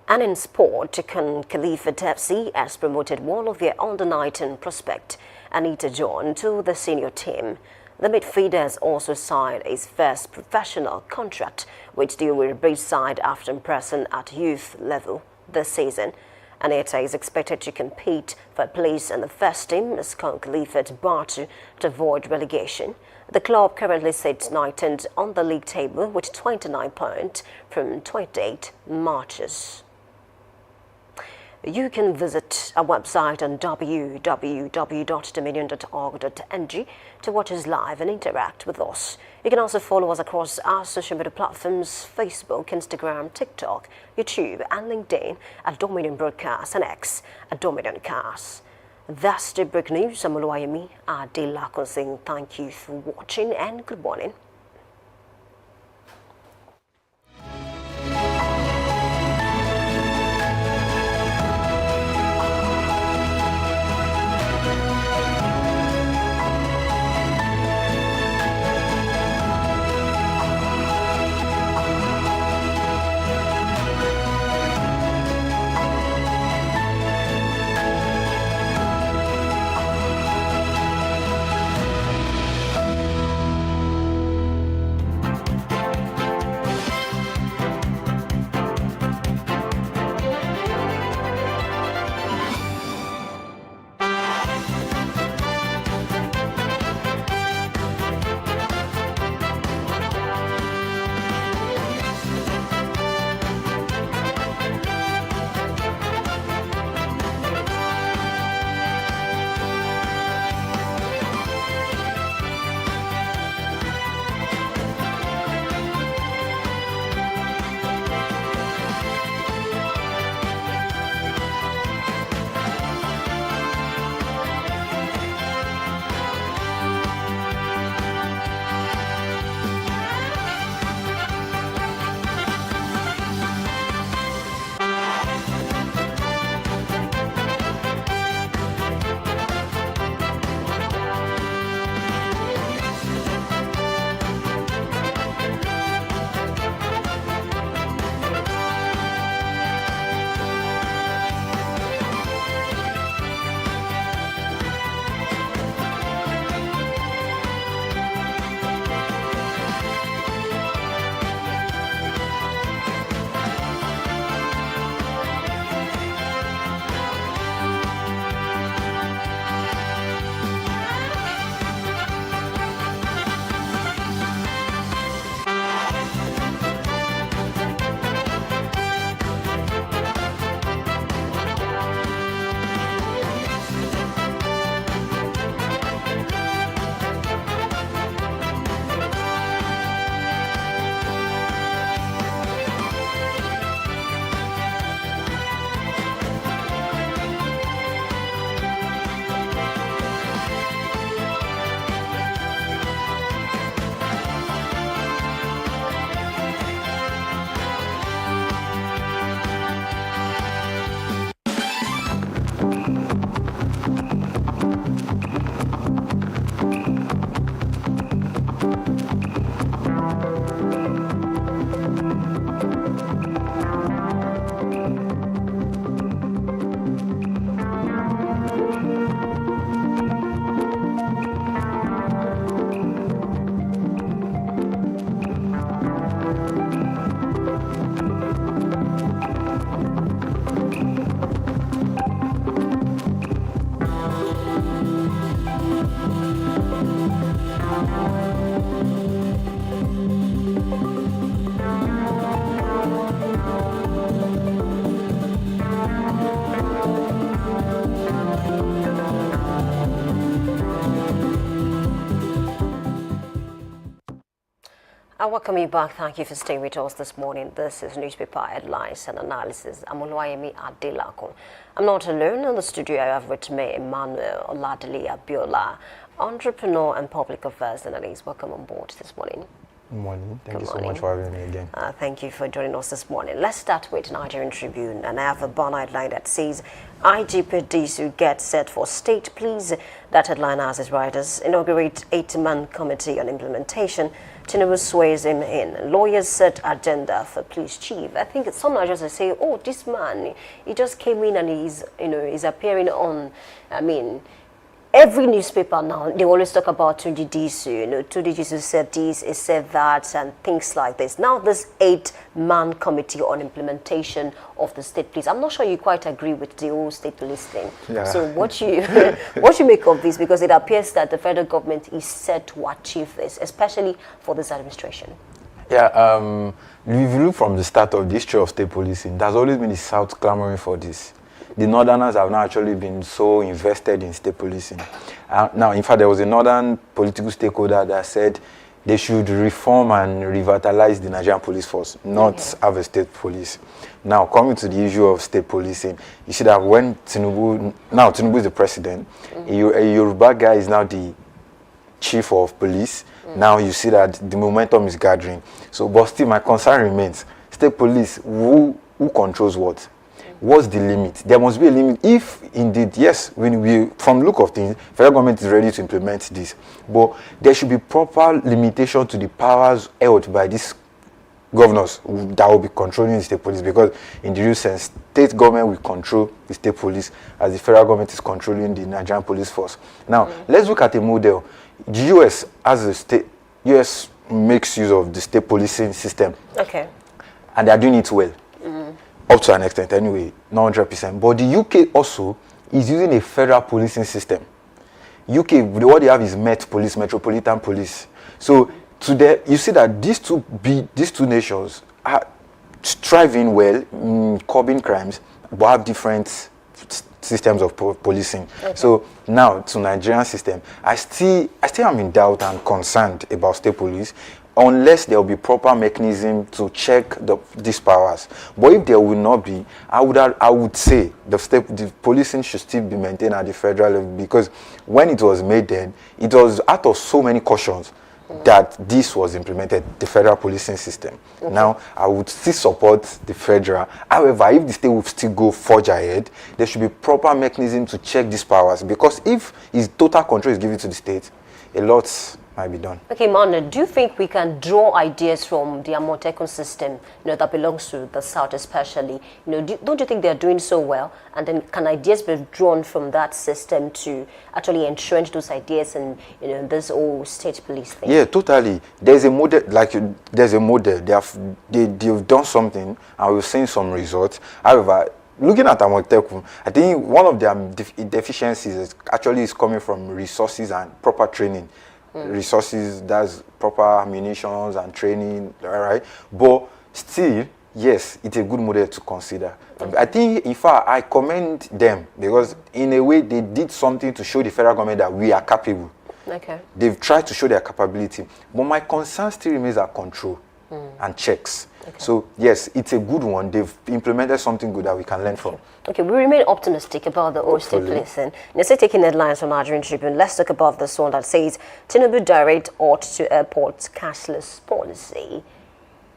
And in sport, Khalifa FC has promoted one of their under-19 prospect, Anita John, to the senior team. The midfielder has also signed his first professional contract with the Owerri side after impressing at youth level this season. Anita is expected to compete for a place in the first team as Khalifa Batu to avoid relegation. The club currently sits 19th on the league table with 29 points from 28 matches. You can visit our website on www.dominion.org.ng to watch us live and interact with us. You can also follow us across our social media platforms, Facebook, Instagram, TikTok, YouTube, and LinkedIn at Dominion Broadcast and X at Dominion Cast. That's the Daybreak News. I'm Oluwayemi Adelakun saying thank you for watching and good morning. I welcome you back. Thank you for staying with us this morning. This is Newspaper Headlines and Analysis. I'm Oluwayemi Adelakun. I'm not alone in the studio. I have with me Emmanuel Oladele Abiola, entrepreneur and public affairs analyst. Welcome on board this morning.
Good morning. Thank you so much for having me again.
Thank you for joining us this morning. Let's start with Nigerian Tribune, and I have a banner headline that says IGP Disu gets set for state please. That headline has its writers inaugurate 8-man committee on implementation. Tinubu swears him in. Lawyers set agenda for police chief. I think some Nigerians say, "Oh, this man, he just came in and he's appearing on." Every newspaper now, they always talk about Tunji Disu. Tunji Disu said this, he said that, and things like this. Now, this 8-man committee on implementation of the state police. I'm not sure you quite agree with the whole state police thing. Yeah. So what you make of this? Because it appears that the federal government is set to achieve this, especially for this administration.
Yeah, if you look from the start of the history of state policing, there's always been the South clamoring for this. The Northerners have not actually been so invested in state policing. Now, in fact, there was a Northern political stakeholder that said they should reform and revitalize the Nigerian police force, not have a state police. Now, coming to the issue of state policing, you see that when Tinubu is the president, a Yoruba guy is now the chief of police. Now you see that the momentum is gathering. So, but still, my concern remains: state police, who controls what? What's the limit? There must be a limit. If indeed, yes, from the look of things, federal government is ready to implement this, but there should be proper limitation to the powers held by these governors that will be controlling the state police, because in the real sense, state government will control the state police as the federal government is controlling the Nigerian police force. Now, let's look at a model. The US as a state, US makes use of the state policing system. Okay. And they are doing it well. Up to an extent anyway, not 100%. But the UK also is using a federal policing system. UK, what they have is Met Police, Metropolitan Police. So today, you see that these two nations are striving well, curbing crimes, but have different systems of policing. Okay. So now to Nigerian system, I still am in doubt and concerned about state police, unless there will be proper mechanism to check these powers. But if there will not be, I would say the policing should still be maintained at the federal level, because when it was made then, it was out of so many cautions that this was implemented, the federal policing system. Okay. Now, I would still support the federal. However, if the state will still forge ahead, there should be proper mechanism to check these powers, because if total control is given to the state, a lot might be done. Okay,
Manu, do you think we can draw ideas from the Amotekun system, that belongs to the South especially? Don't you think they're doing so well? And then can ideas be drawn from that system to actually entrench those ideas and, this whole state police thing? Yeah,
totally. There's a model, there's a model. They've done something, and we're seeing some results. However, looking at Amotekun, I think one of their deficiencies is coming from resources and proper training. Resources, that's proper munitions and training, all right? But still, yes, it's a good model to consider. Okay. I think, in fact, I commend them, because in a way they did something to show the federal government that we are capable. Okay. They've tried to show their capability. But my concern still remains at control and checks. Okay. So, yes, it's a good one. They've implemented something good that we can learn from.
Okay, we remain optimistic about the whole state policing. Instead of taking headlines from Nigerian Tribune, let's talk about this one that says, Tinubu direct ought to airports cashless policy.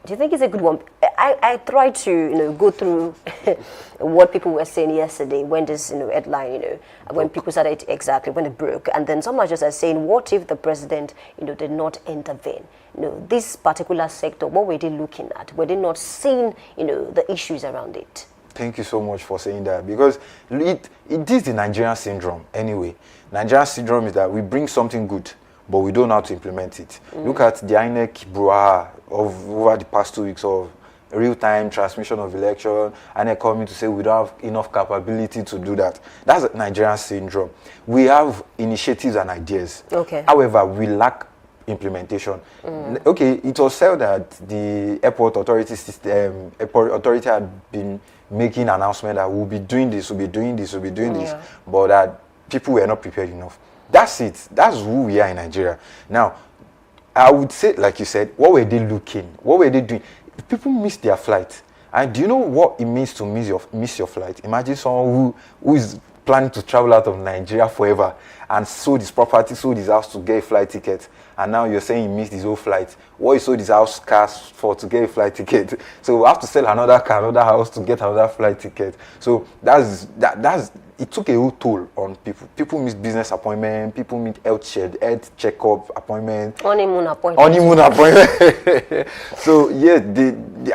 Do you think it's a good one? I tried to, go through what people were saying yesterday when this, headline, when people started exactly when it broke, and then some Nigerians are saying, what if the president, did not intervene? This particular sector, what were they looking at? Were they not seeing, the issues around it?
Thank you so much for saying that, because it is the Nigerian syndrome anyway. Nigerian syndrome is that we bring something good, but we don't know how to implement it. Look at the INEC brouhaha of over the past 2 weeks of real-time transmission of election, INEC coming to say we don't have enough capability to do that. That's a Nigerian syndrome. We have initiatives and ideas. Okay. However, we lack implementation. Okay, it was said that the airport authority had been making announcement that we'll be doing this, we'll be doing this, we'll be doing this, but that people were not prepared enough. That's it. That's who we are in Nigeria. Now, I would say, like you said, what were they looking? What were they doing? People miss their flight. And do you know what it means to miss your flight? Imagine someone who is planning to travel out of Nigeria forever and sold his property, sold his house to get a flight ticket. And now you're saying he missed his whole flight. What he sold his house cars for to get a flight ticket. So we have to sell another car, another house to get another flight ticket. So that's it took a whole toll on people. People miss business appointment, people miss health checkup appointment.
Honeymoon appointment.
Honeymoon appointment. So yeah,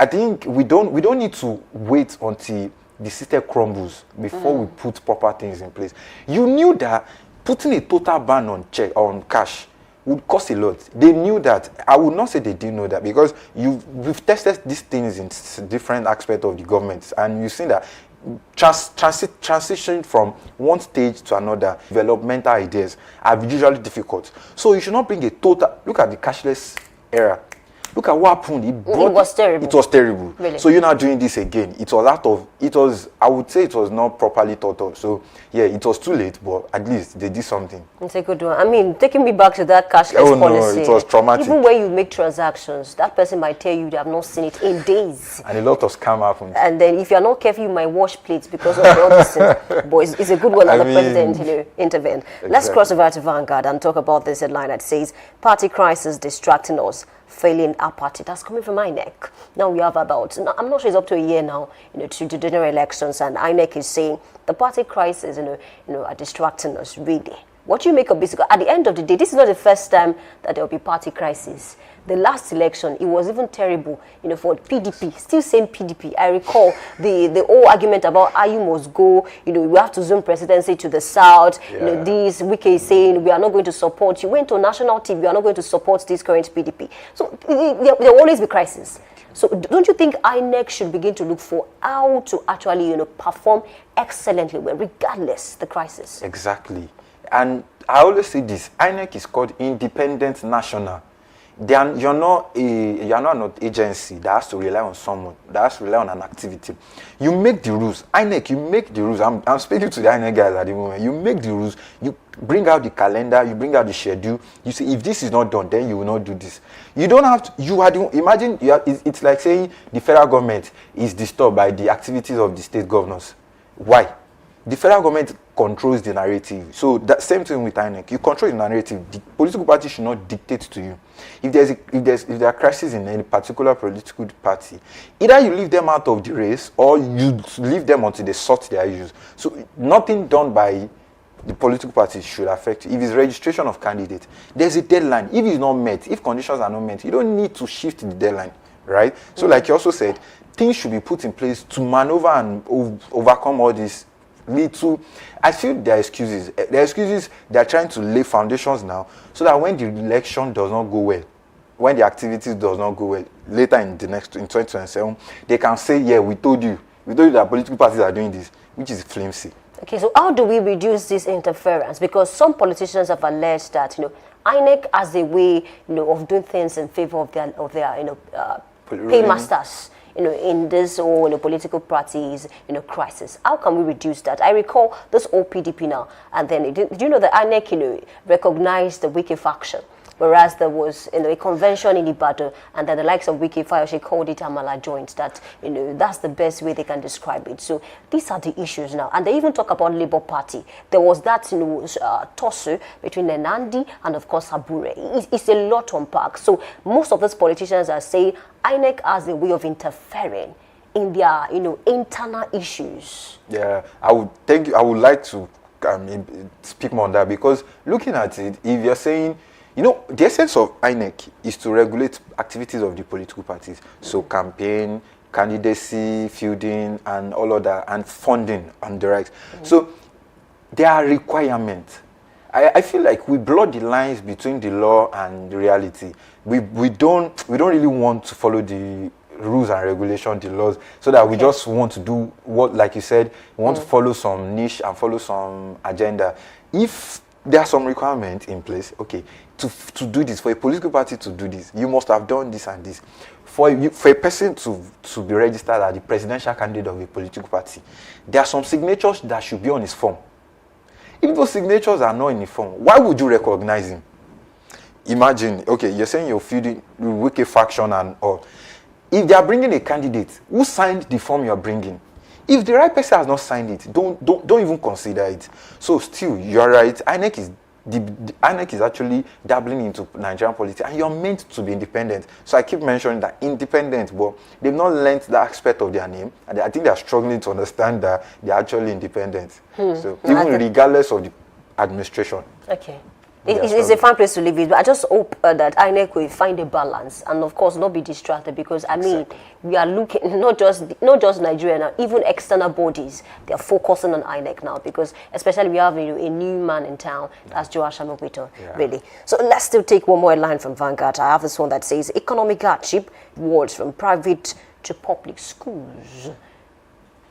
I think we don't need to wait until the system crumbles before we put proper things in place. You knew that putting a total ban on cash would cost a lot. They knew that. I would not say they didn't know that, because we've tested these things in different aspects of the government, and you've seen that transition from one stage to another, developmental ideas are usually difficult. So you should not bring a total. Look at the cashless era. Look at what happened.
It was terrible.
It was terrible.
Really?
So you're not doing this again. I would say it was not properly thought of. So yeah, it was too late, but at least they did something.
It's a good one. I mean, taking me back to that cashless policy.
No, it was traumatic.
Even when you make transactions, that person might tell you they have not seen it in days.
And a lot of scam happened.
And then if you're not careful, you might wash plates because of all this. But it's a good one that the president intervened. Exactly. Let's cross over to Vanguard and talk about this headline that says, party crisis distracting us, failing our party. That's coming from INEC. Now we have about, I'm not sure it's up to a year now, to the general elections, and INEC is saying the party crisis, are distracting us really. What do you make of this? At the end of the day, this is not the first time that there will be party crisis. The last election, it was even terrible, for PDP, still same PDP. I recall the whole argument about you must go, we have to zoom presidency to the south, this Wike is saying, we are not going to support you. Went to national TV, we are not going to support this current PDP. So there will always be crisis. So don't you think INEC should begin to look for how to actually, perform excellently regardless the crisis?
Exactly. And I always say this, INEC is called Independent National. You're not an agency that has to rely on someone, that has to rely on an activity. You make the rules. INEC, you make the rules. I'm speaking to the INEC guys at the moment. You make the rules. You bring out the calendar. You bring out the schedule. You say, if this is not done, then you will not do this. You don't have to, imagine, it's like saying the federal government is disturbed by the activities of the state governors. Why? The federal government controls the narrative. So that same thing with INEC. You control the narrative. The political party should not dictate to you. If there are crises in any particular political party, either you leave them out of the race or you leave them until they sort their issues. So nothing done by the political party should affect you. If it's registration of candidate, there's a deadline. If it's not met, if conditions are not met, you don't need to shift the deadline, right? So like you also said, things should be put in place to maneuver and overcome all this. I feel there are excuses. They are trying to lay foundations now so that when the election does not go well, when the activities does not go well, later in 2027, they can say, yeah, we told you that political parties are doing this, which is flimsy.
Okay, so how do we reduce this interference? Because some politicians have alleged that, INEC has a way, of doing things in favor of their paymasters. In this whole political parties, crisis. How can we reduce that? I recall this old PDP now, and then did you know that INEC, recognized the Wike faction, whereas there was, a convention in Ibadan, and then the likes of Wike Fayose called it Amala joint. That, that's the best way they can describe it. So these are the issues now, and they even talk about Labour Party. There was that, tussle between Nandi and of course Abure. It's a lot to unpack. So most of these politicians are saying INEC has a way of interfering in their, internal issues. Yeah,
I would like to speak more on that, because looking at it, if you're saying, the essence of INEC is to regulate activities of the political parties. So campaign, candidacy, fielding, and all of that, and funding and the rights. So there are requirements. I feel like we blur the lines between the law and the reality. We don't really want to follow the rules and regulations, the laws, so that we just want to do what, like you said, we want to follow some niche and follow some agenda. If there are some requirements in place, okay, to do this, for a political party to do this, you must have done this and this. For a person to be registered as the presidential candidate of a political party, there are some signatures that should be on his form. If those signatures are not in the form, why would you recognize him? imagine, okay, you're saying you're feuding with wicked faction and all. If they are bringing a candidate, who signed the form you're bringing? If the right person has not signed it, don't even consider it. So still, you're right. INEC is actually dabbling into Nigerian politics, and you're meant to be independent. So I keep mentioning that independent, but they've not learnt that aspect of their name, and I think they're struggling to understand that they're actually independent. So even regardless of the administration.
Okay. It's a fun place to live in, but I just hope that INEC will find a balance and, of course, not be distracted, because I mean, we are looking not just Nigeria now, even external bodies. They are focusing on INEC now, because especially we have a new man in town, that's Joash Amogwito, really. So let's still take one more line from Vanguard. I have this one that says economic hardship wards from private to public schools.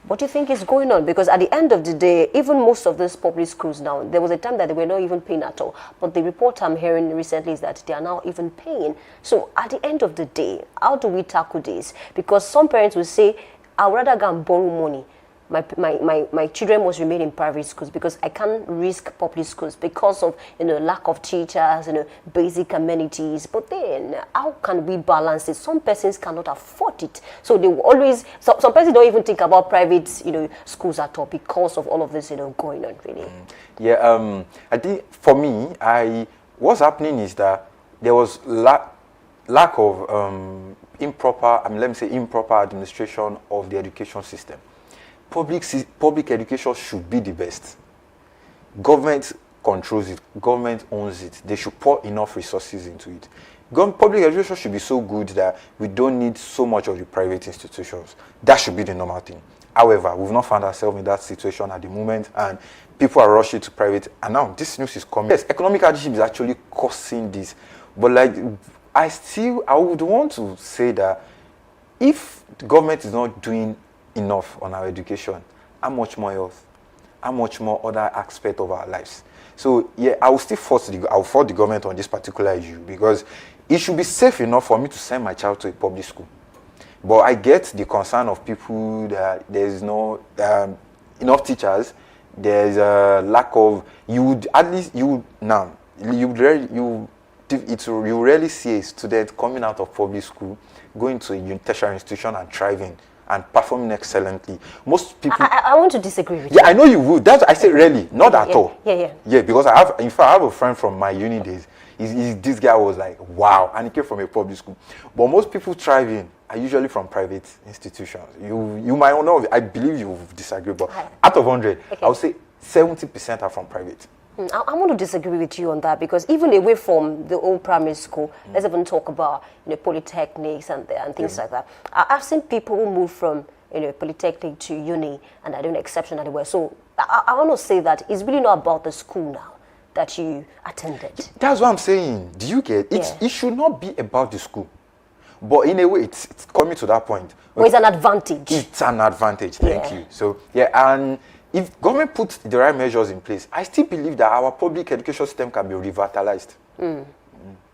What do you think is going on? Because at the end of the day, even most of these public schools now, there was a time that they were not even paying at all. But the report I'm hearing recently is that they are now even paying. So at the end of the day, how do we tackle this? Because some parents will say, I'd rather go and borrow money. My children must remain in private schools because I can't risk public schools because of lack of teachers, basic amenities. But then how can we balance it? Some persons cannot afford it, so they will always. Some persons don't even think about private schools at all because of all of this going on really.
Yeah, I think for me, what's happening is that there was lack of improper. Let me say improper administration of the education system. Public education should be the best. Government controls it. Government owns it. They should pour enough resources into it. Public education should be so good that we don't need so much of the private institutions. That should be the normal thing. However, we've not found ourselves in that situation at the moment, and people are rushing to private. And now this news is coming. Yes, economic hardship is actually causing this. But I would want to say that if the government is not doing enough on our education, how much more health, how much more other aspect of our lives. So yeah, I will still fault the government on this particular issue, because it should be safe enough for me to send my child to a public school. But I get the concern of people that there is no enough teachers. There's a lack of. You rarely see a student coming out of public school, going to a tertiary institution and thriving and performing excellently. Most people.
I want to disagree with you.
Yeah, I know you would. That's I say really, not at all.
Yeah.
Yeah, because I have a friend from my uni days. This guy was like, wow, and he came from a public school. But most people thriving are usually from private institutions. You might not know. I believe you disagree, but out of 100, I would say 70% are from private.
I want to disagree with you on that, because even away from the old primary school, let's even talk about polytechnics and things like that. I've seen people who move from polytechnic to uni and are doing exceptionally well. So I want to say that it's really not about the school now that you attended.
That's what I'm saying. Do you get it? It should not be about the school, but in a way, it's coming to that point.
Well, it's an advantage.
It's an advantage. Thank you. So and if government puts the right measures in place, I still believe that our public education system can be revitalized.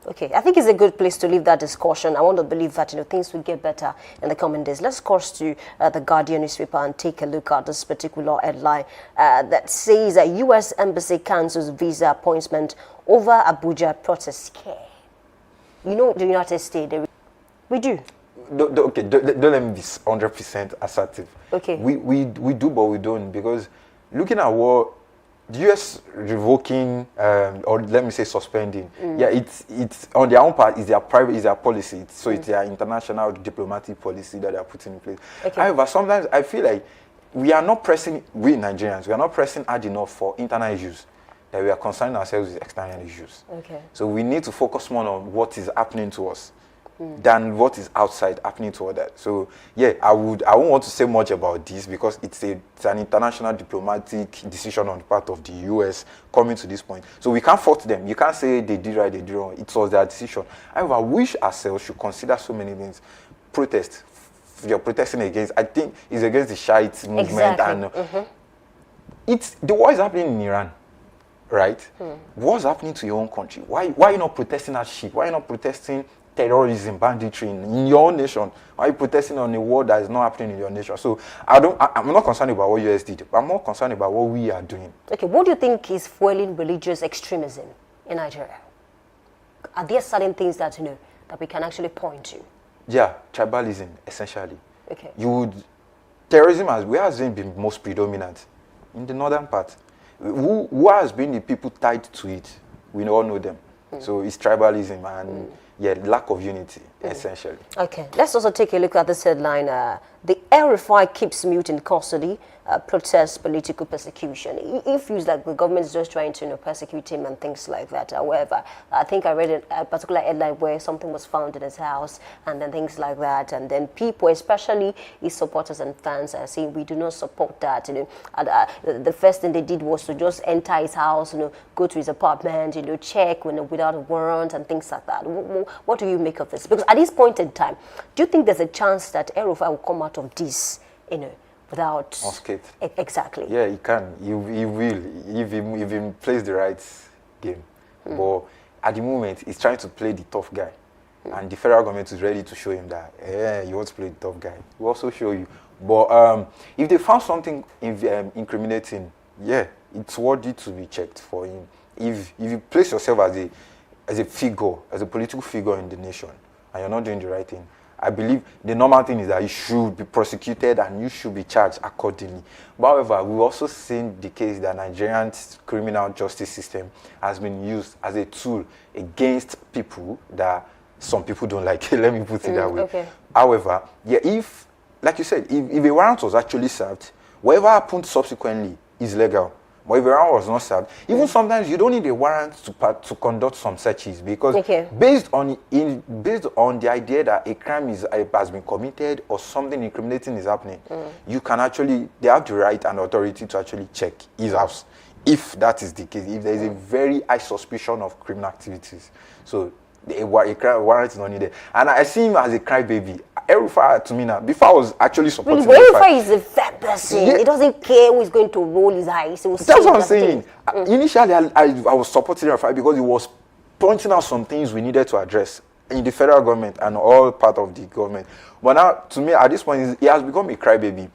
Okay, I think it's a good place to leave that discussion. I want to believe that things will get better in the coming days. Let's cross to the Guardian newspaper and take a look at this particular headline that says that U.S. Embassy cancels visa appointment over Abuja protest scare. The United States, we do.
Okay, don't let me be 100% assertive.
Okay.
We do, but we don't, because looking at what the U.S. revoking or let me say suspending, it's on their own part, is their policy. So it's their international diplomatic policy that they are putting in place. Okay. However, sometimes I feel like we Nigerians, we are not pressing hard enough for internal issues, that we are concerning ourselves with external issues.
Okay.
So we need to focus more on what is happening to us than what is outside happening to others. So yeah, I won't want to say much about this, because it's an international diplomatic decision on the part of the US coming to this point. So we can't fault them. You can't say they did right, they did wrong. It was their decision. However, we ourselves should consider so many things. Protest. You're protesting against, I think it's against the Shiite movement.
Exactly.
And the war is happening in Iran, right? What's happening to your own country? Why are you not protesting that shit? Why are you not protesting terrorism, banditry in your own nation? Why are you protesting on a war that is not happening in your nation? So I'm not concerned about what US did. I'm more concerned about what we are doing.
Okay, what do you think is fueling religious extremism in Nigeria? Are there certain things that, that we can actually point to?
Yeah, tribalism, essentially.
Okay.
Terrorism has been most predominant in the northern part. Who has been the people tied to it? We all know them. So it's tribalism and lack of unity, essentially.
Okay, let's also take a look at this headline. The El-Rufai keeps mute in custody, protests political persecution. It feels like the government is just trying to persecute him and things like that. However, I think I read a particular headline where something was found in his house and then things like that. And then people, especially his supporters and fans, are saying we do not support that. The first thing they did was to just enter his house, go to his apartment, check without a warrant and things like that. What do you make of this? Because at this point in time, do you think there's a chance that El-Rufai will come out of this, without
unscathed?
Exactly.
Yeah, he can. He will if he plays the right game. But at the moment, he's trying to play the tough guy, and the federal government is ready to show him that you want to play the tough guy. We'll also show you. But if they found something incriminating, it's worthy to be checked for him. If you place yourself as a figure, as a political figure in the nation, and you're not doing the right thing, I believe the normal thing is that you should be prosecuted and you should be charged accordingly. But however, we've also seen the case that Nigerian criminal justice system has been used as a tool against people that some people don't like. Let me put it that way.
Okay.
However, if, like you said, if a warrant was actually served, whatever happened subsequently is legal. But if a warrant was not served, even sometimes you don't need a warrant to conduct some searches, because based on the idea that a crime has been committed or something incriminating is happening, you can they have the right and authority to actually check his house, if that is the case, if there is a very high suspicion of criminal activities. So a warrant is not needed. And I see him as a crybaby. El-Rufai to me now, before I was actually supporting
El-Rufai is a fair person. He doesn't care who is going to roll his eyes.
That's what I'm saying. Initially, I was supporting El-Rufai because he was pointing out some things we needed to address in the federal government and all part of the government. But now, to me, at this point, he has become a crybaby.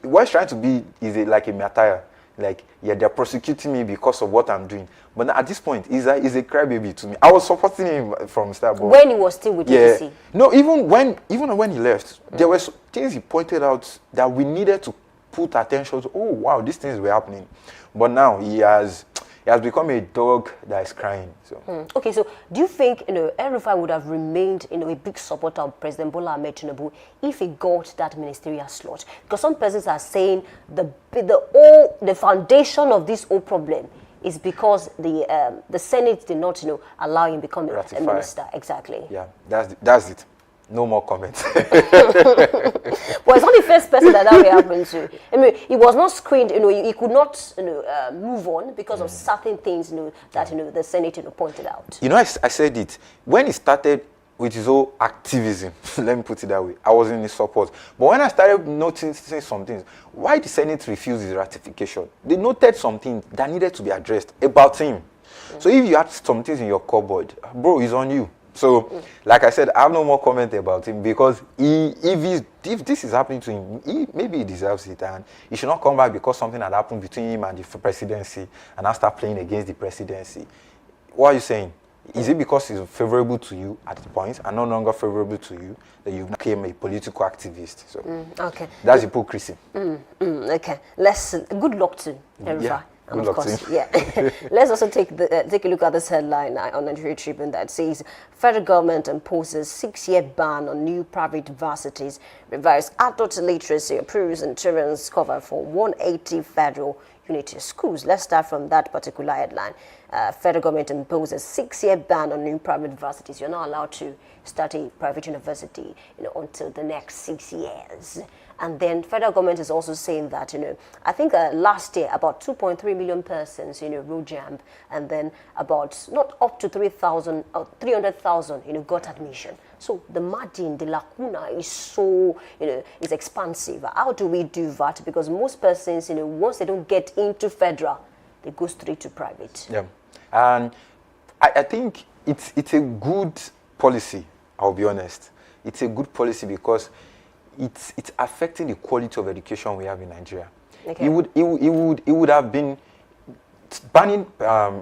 What he's trying to be is like a martyr. Like, they're prosecuting me because of what I'm doing. But at this point, he's a crybaby to me. I was supporting him from start.
When he was still with DC?
No, even when he left, there were things he pointed out that we needed to put attention to. Oh, wow, these things were happening. But now he has become a dog that is crying. So.
Okay, so do you think El-Rufai would have remained a big supporter of President Bola Ahmed Tinubu if he got that ministerial slot? Because some persons are saying the foundation of this whole problem is because the Senate did not allow him become a minister. Exactly.
Yeah, that's it. No more comments.
But it's not the first person that will happen to. I mean, he was not screened. He could not move on because of certain things that the Senate pointed out.
I said it when he started with his whole activism. Let me put it that way. I was in his support. But when I started noticing some things, why the Senate refused his ratification? They noted something that needed to be addressed about him. So if you had some things in your cupboard, bro, it's on you. So, like I said, I have no more comment about him, because if this is happening to him, maybe he deserves it, and he should not come back because something had happened between him and the presidency, and now start playing against the presidency. What are you saying? Is it because he's favorable to you at the point and no longer favorable to you that you became a political activist? So
okay,
that's hypocrisy.
Okay, good luck to El-Rufai.
Yeah.
And of course, let's also take a look at this headline on Nigeria Tribune that says federal government imposes 6-year ban on new private varsities, revised adult literacy, approves and children's cover for 180 federal unity schools. Let's start from that particular headline. Federal government imposes 6-year ban on new private varsities. You're not allowed to start a private university, until the next 6 years. And then federal government is also saying that, I think last year about 2.3 million persons, road jam, and then about not up to 300,000, got admission. So the margin, the lacuna is so, is expansive. How do we do that? Because most persons, once they don't get into federal, they go straight to private.
Yeah, and I think it's a good policy. I'll be honest. It's a good policy because it's affecting the quality of education we have in Nigeria. Okay. It would have been banning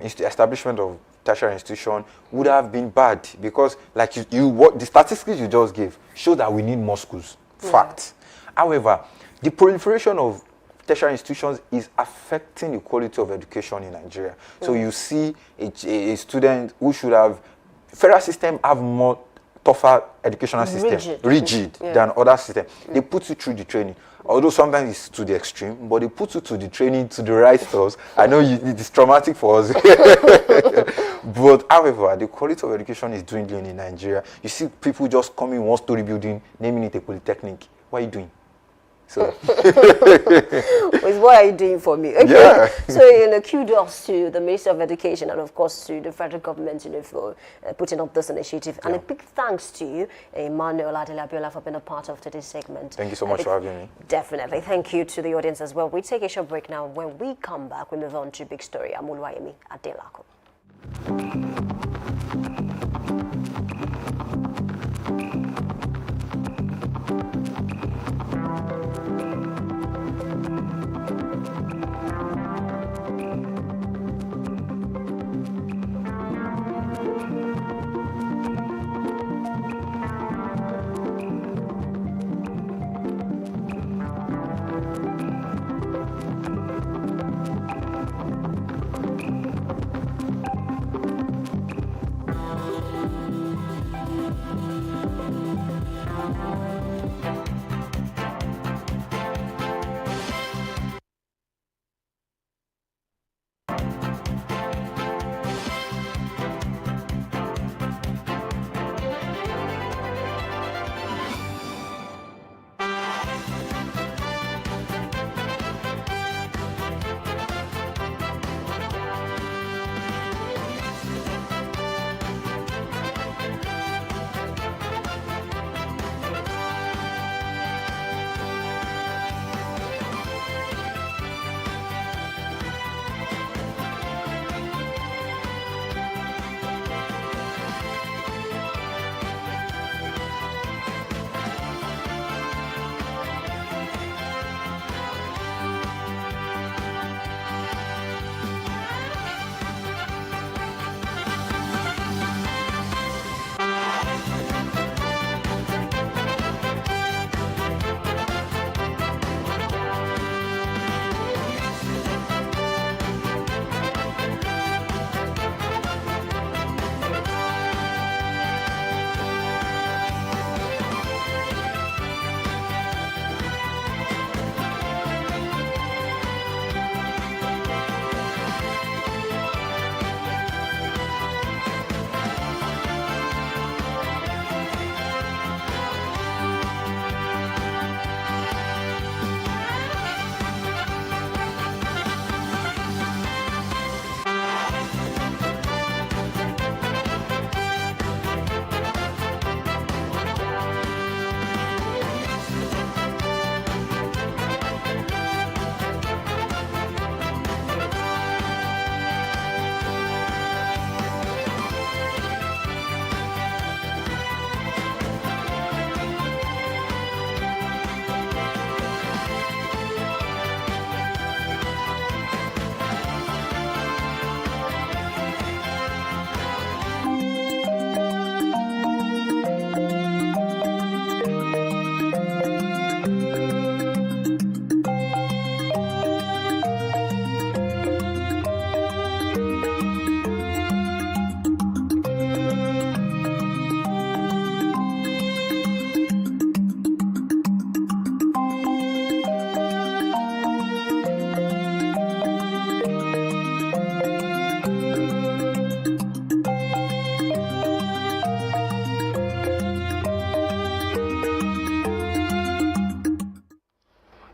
establishment of tertiary institution would have been bad, because like what the statistics you just gave show that we need more schools. Fact. However, the proliferation of tertiary institutions is affecting the quality of education in Nigeria. So you see a student who should have, federal system have more tougher educational system, rigid than other systems. They put you through the training. Although sometimes it's to the extreme, but they put you to the training to the right stuff. I know it's traumatic for us. But however, the quality of education is dwindling in Nigeria. You see people just coming one-story building, naming it a polytechnic. What are you doing? So,
what are you doing for me? Okay. Yeah. So, kudos to the Minister of Education and, of course, to the federal government, for putting up this initiative. And a big thanks to you, Emmanuel Adelabiola, for being a part of today's segment.
Thank you so much for having me.
Definitely. Thank you to the audience as well. We take a short break now. When we come back, we move on to Big Story. I'm Oluwayemi Adelako.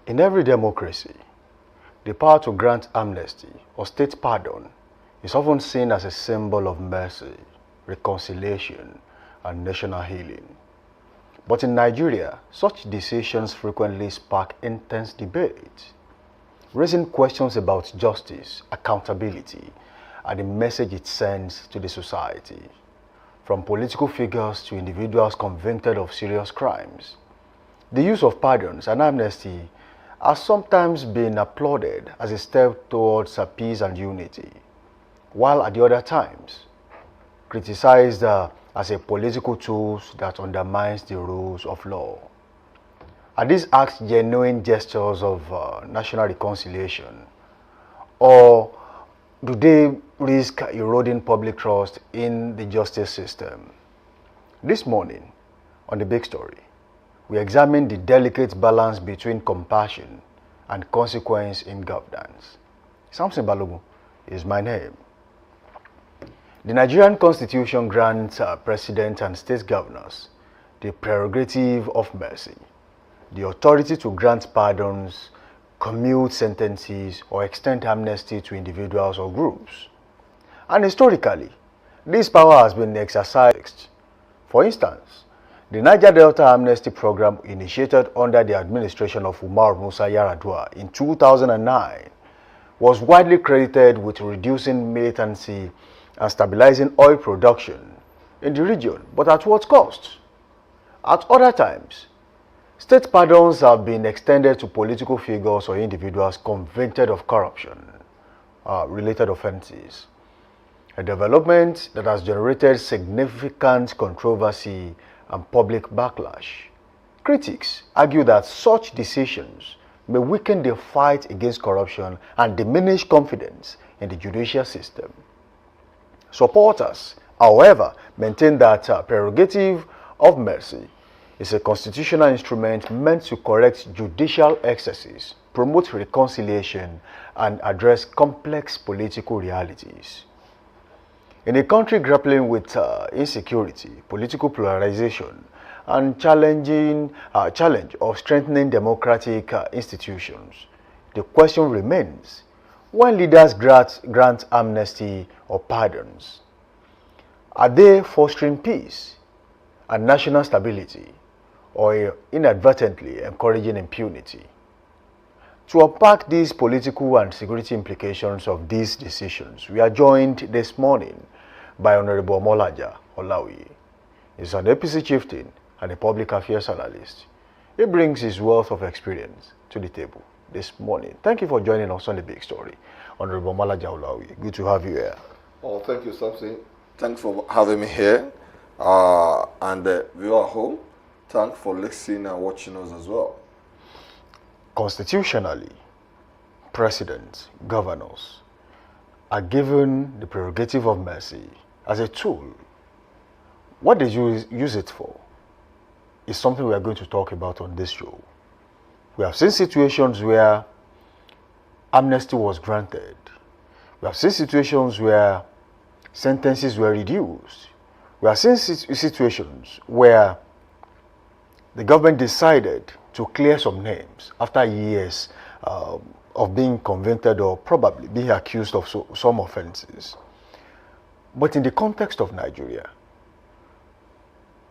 In every democracy, the power to grant amnesty or state pardon is often seen as a symbol of mercy, reconciliation, and national healing. But in Nigeria, such decisions frequently spark intense debate, raising questions about justice, accountability, and the message it sends to the society, from political figures to individuals convicted of serious crimes. The use of pardons and amnesty has sometimes been applauded as a step towards peace and unity, while at the other times, criticized as a political tool that undermines the rules of law. Are these acts genuine gestures of national reconciliation, or do they risk eroding public trust in the justice system? This morning, on The Big Story, we examine the delicate balance between compassion and consequence in governance. Samson Balogun is my name. The Nigerian Constitution grants president and state governors the prerogative of mercy, the authority to grant pardons, commute sentences, or extend amnesty to individuals or groups. And historically, this power has been exercised. For instance, the Niger Delta Amnesty Program, initiated under the administration of Umar Musa Yar'Adua in 2009, was widely credited with reducing militancy and stabilizing oil production in the region, but at what cost? At other times, state pardons have been extended to political figures or individuals convicted of corruption related offenses, a development that has generated significant controversy and public backlash. Critics argue that such decisions may weaken the fight against corruption and diminish confidence in the judicial system. Supporters, however, maintain that prerogative of mercy is a constitutional instrument meant to correct judicial excesses, promote reconciliation, and address complex political realities. In a country grappling with insecurity, political polarization, and challenge of strengthening democratic institutions, the question remains: when leaders grant amnesty or pardons, are they fostering peace and national stability, or inadvertently encouraging impunity? To unpack these political and security implications of these decisions, we are joined this morning by Honorable Omolaja Olawi. He's an APC chieftain and a public affairs analyst. He brings his wealth of experience to the table this morning. Thank you for joining us on The Big Story. Honorable Omolaja Olawi, good to have you here.
Oh, thank you, Samson. Thanks for having me here. And viewer at home, thanks for listening and watching us as well.
Constitutionally, presidents, governors are given the prerogative of mercy as a tool. What they use it for is something we are going to talk about on this show. We have seen situations where amnesty was granted. We have seen situations where sentences were reduced. We have seen situations where the government decided to clear some names after years of being convicted or probably being accused of some offenses. But in the context of Nigeria,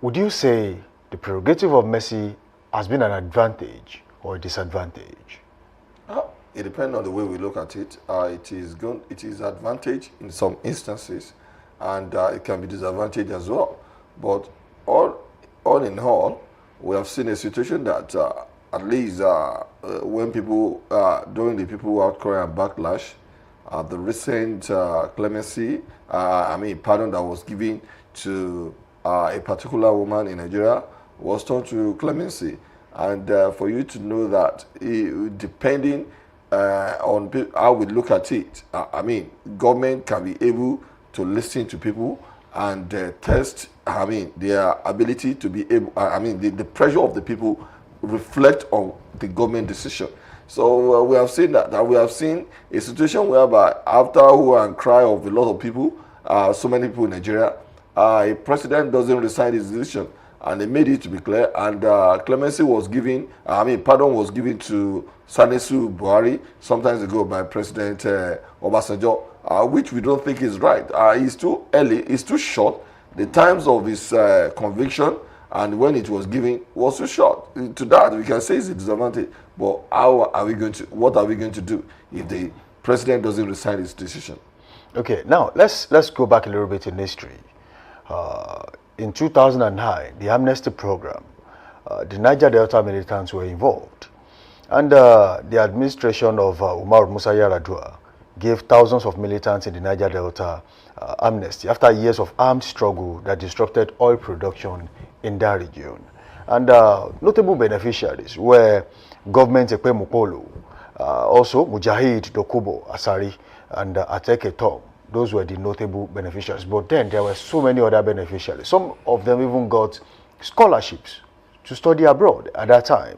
would you say the prerogative of mercy has been an advantage or a disadvantage?
It depends on the way we look at it. It is advantage in some instances, and it can be disadvantage as well. But all in all, we have seen a situation that at least when people, during the people outcry and backlash, the recent clemency, pardon that was given to a particular woman in Nigeria was turned to clemency. And for you to know that, depending on how we look at it, government can be able to listen to people and test, their ability to be able, the pressure of the people reflect on the government decision. So we have seen that we have seen a situation whereby after who and cry of a lot of people, so many people in Nigeria, a president doesn't resign his decision, and they made it to be clear, and clemency was given, pardon was given to Salisu Buhari sometimes ago by President Obasanjo, which we don't think is right. It's too early, it's too short. The times of his conviction and when it was given was too short. To that, we can say it's a disadvantage. But what are we going to do if the president doesn't resign his decision?
Okay, now let's go back a little bit in history. In 2009, the amnesty program, the Niger Delta militants were involved, and the administration of Umar Musa Yar'Adua gave thousands of militants in the Niger Delta amnesty after years of armed struggle that disrupted oil production in that region. And notable beneficiaries were government Ekpe Mukolo, also Mujahid Dokubo Asari, and Ateke Tom. Those were the notable beneficiaries. But then there were so many other beneficiaries. Some of them even got scholarships to study abroad at that time.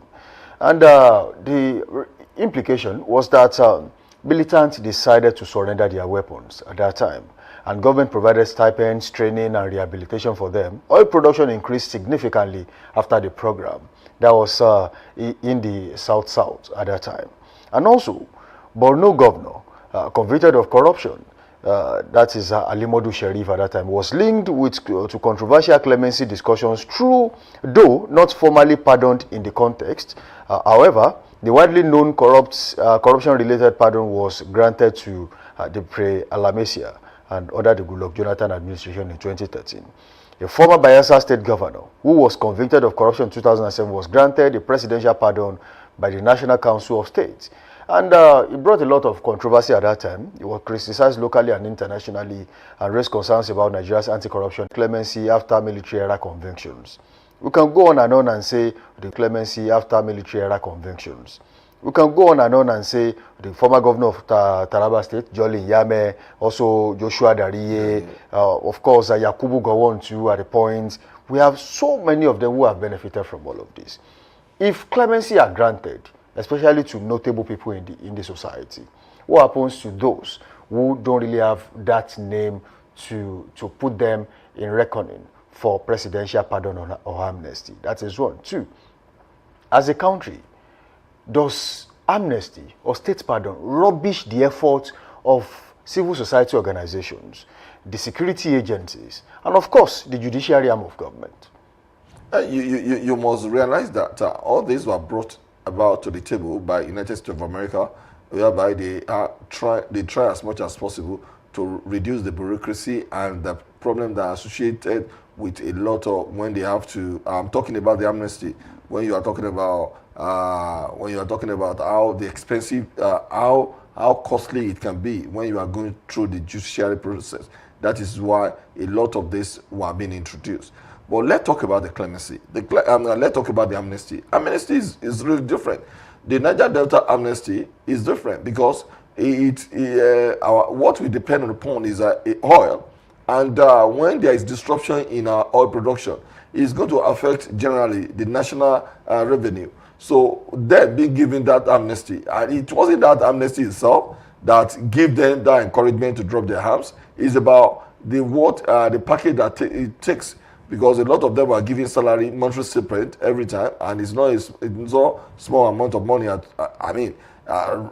And the implication was that militants decided to surrender their weapons at that time. And government provided stipends, training, and rehabilitation for them. Oil production increased significantly after the program. That was in the South at that time. And also, Borno governor, convicted of corruption, that is Alimodu Sherif at that time, was linked with to controversial clemency discussions through, though not formally pardoned in the context. However, the widely known corruption-related pardon was granted to the pre-Alamesia and under the Goodluck Jonathan administration in 2013. A former Bayelsa state governor who was convicted of corruption in 2007 was granted a presidential pardon by the National Council of States. And it brought a lot of controversy at that time. It was criticized locally and internationally and raised concerns about Nigeria's anti-corruption clemency after military era convictions. We can go on and say the clemency after military era convictions. We can go on and say the former governor of Taraba State, Jolly Yame, also Joshua Dariye, of course, Yakubu Gowon too at the point. We have so many of them who have benefited from all of this. If clemency are granted, especially to notable people in the society, what happens to those who don't really have that name to put them in reckoning for presidential pardon or amnesty? That is one. Two, as a country, does amnesty or state pardon rubbish the efforts of civil society organizations, the security agencies, and of course, the judiciary arm of government?
You must realize that all these were brought about to the table by United States of America, whereby they try as much as possible to reduce the bureaucracy and the problem that are associated with a lot of when they have to. I'm talking about the amnesty. When you are talking about how the expensive, how costly it can be when you are going through the judiciary process. That is why a lot of this were being introduced. But let's talk about the clemency. Let's talk about the amnesty. Amnesty is really different. The Niger Delta amnesty is different because what we depend upon is oil. And when there is disruption in our oil production, it's going to affect generally the national revenue. So they're being given that amnesty. And it wasn't that amnesty itself that gave them that encouragement to drop their arms. It's about the package that it takes, because a lot of them are giving salary, monthly stipend every time, and it's not small amount of money.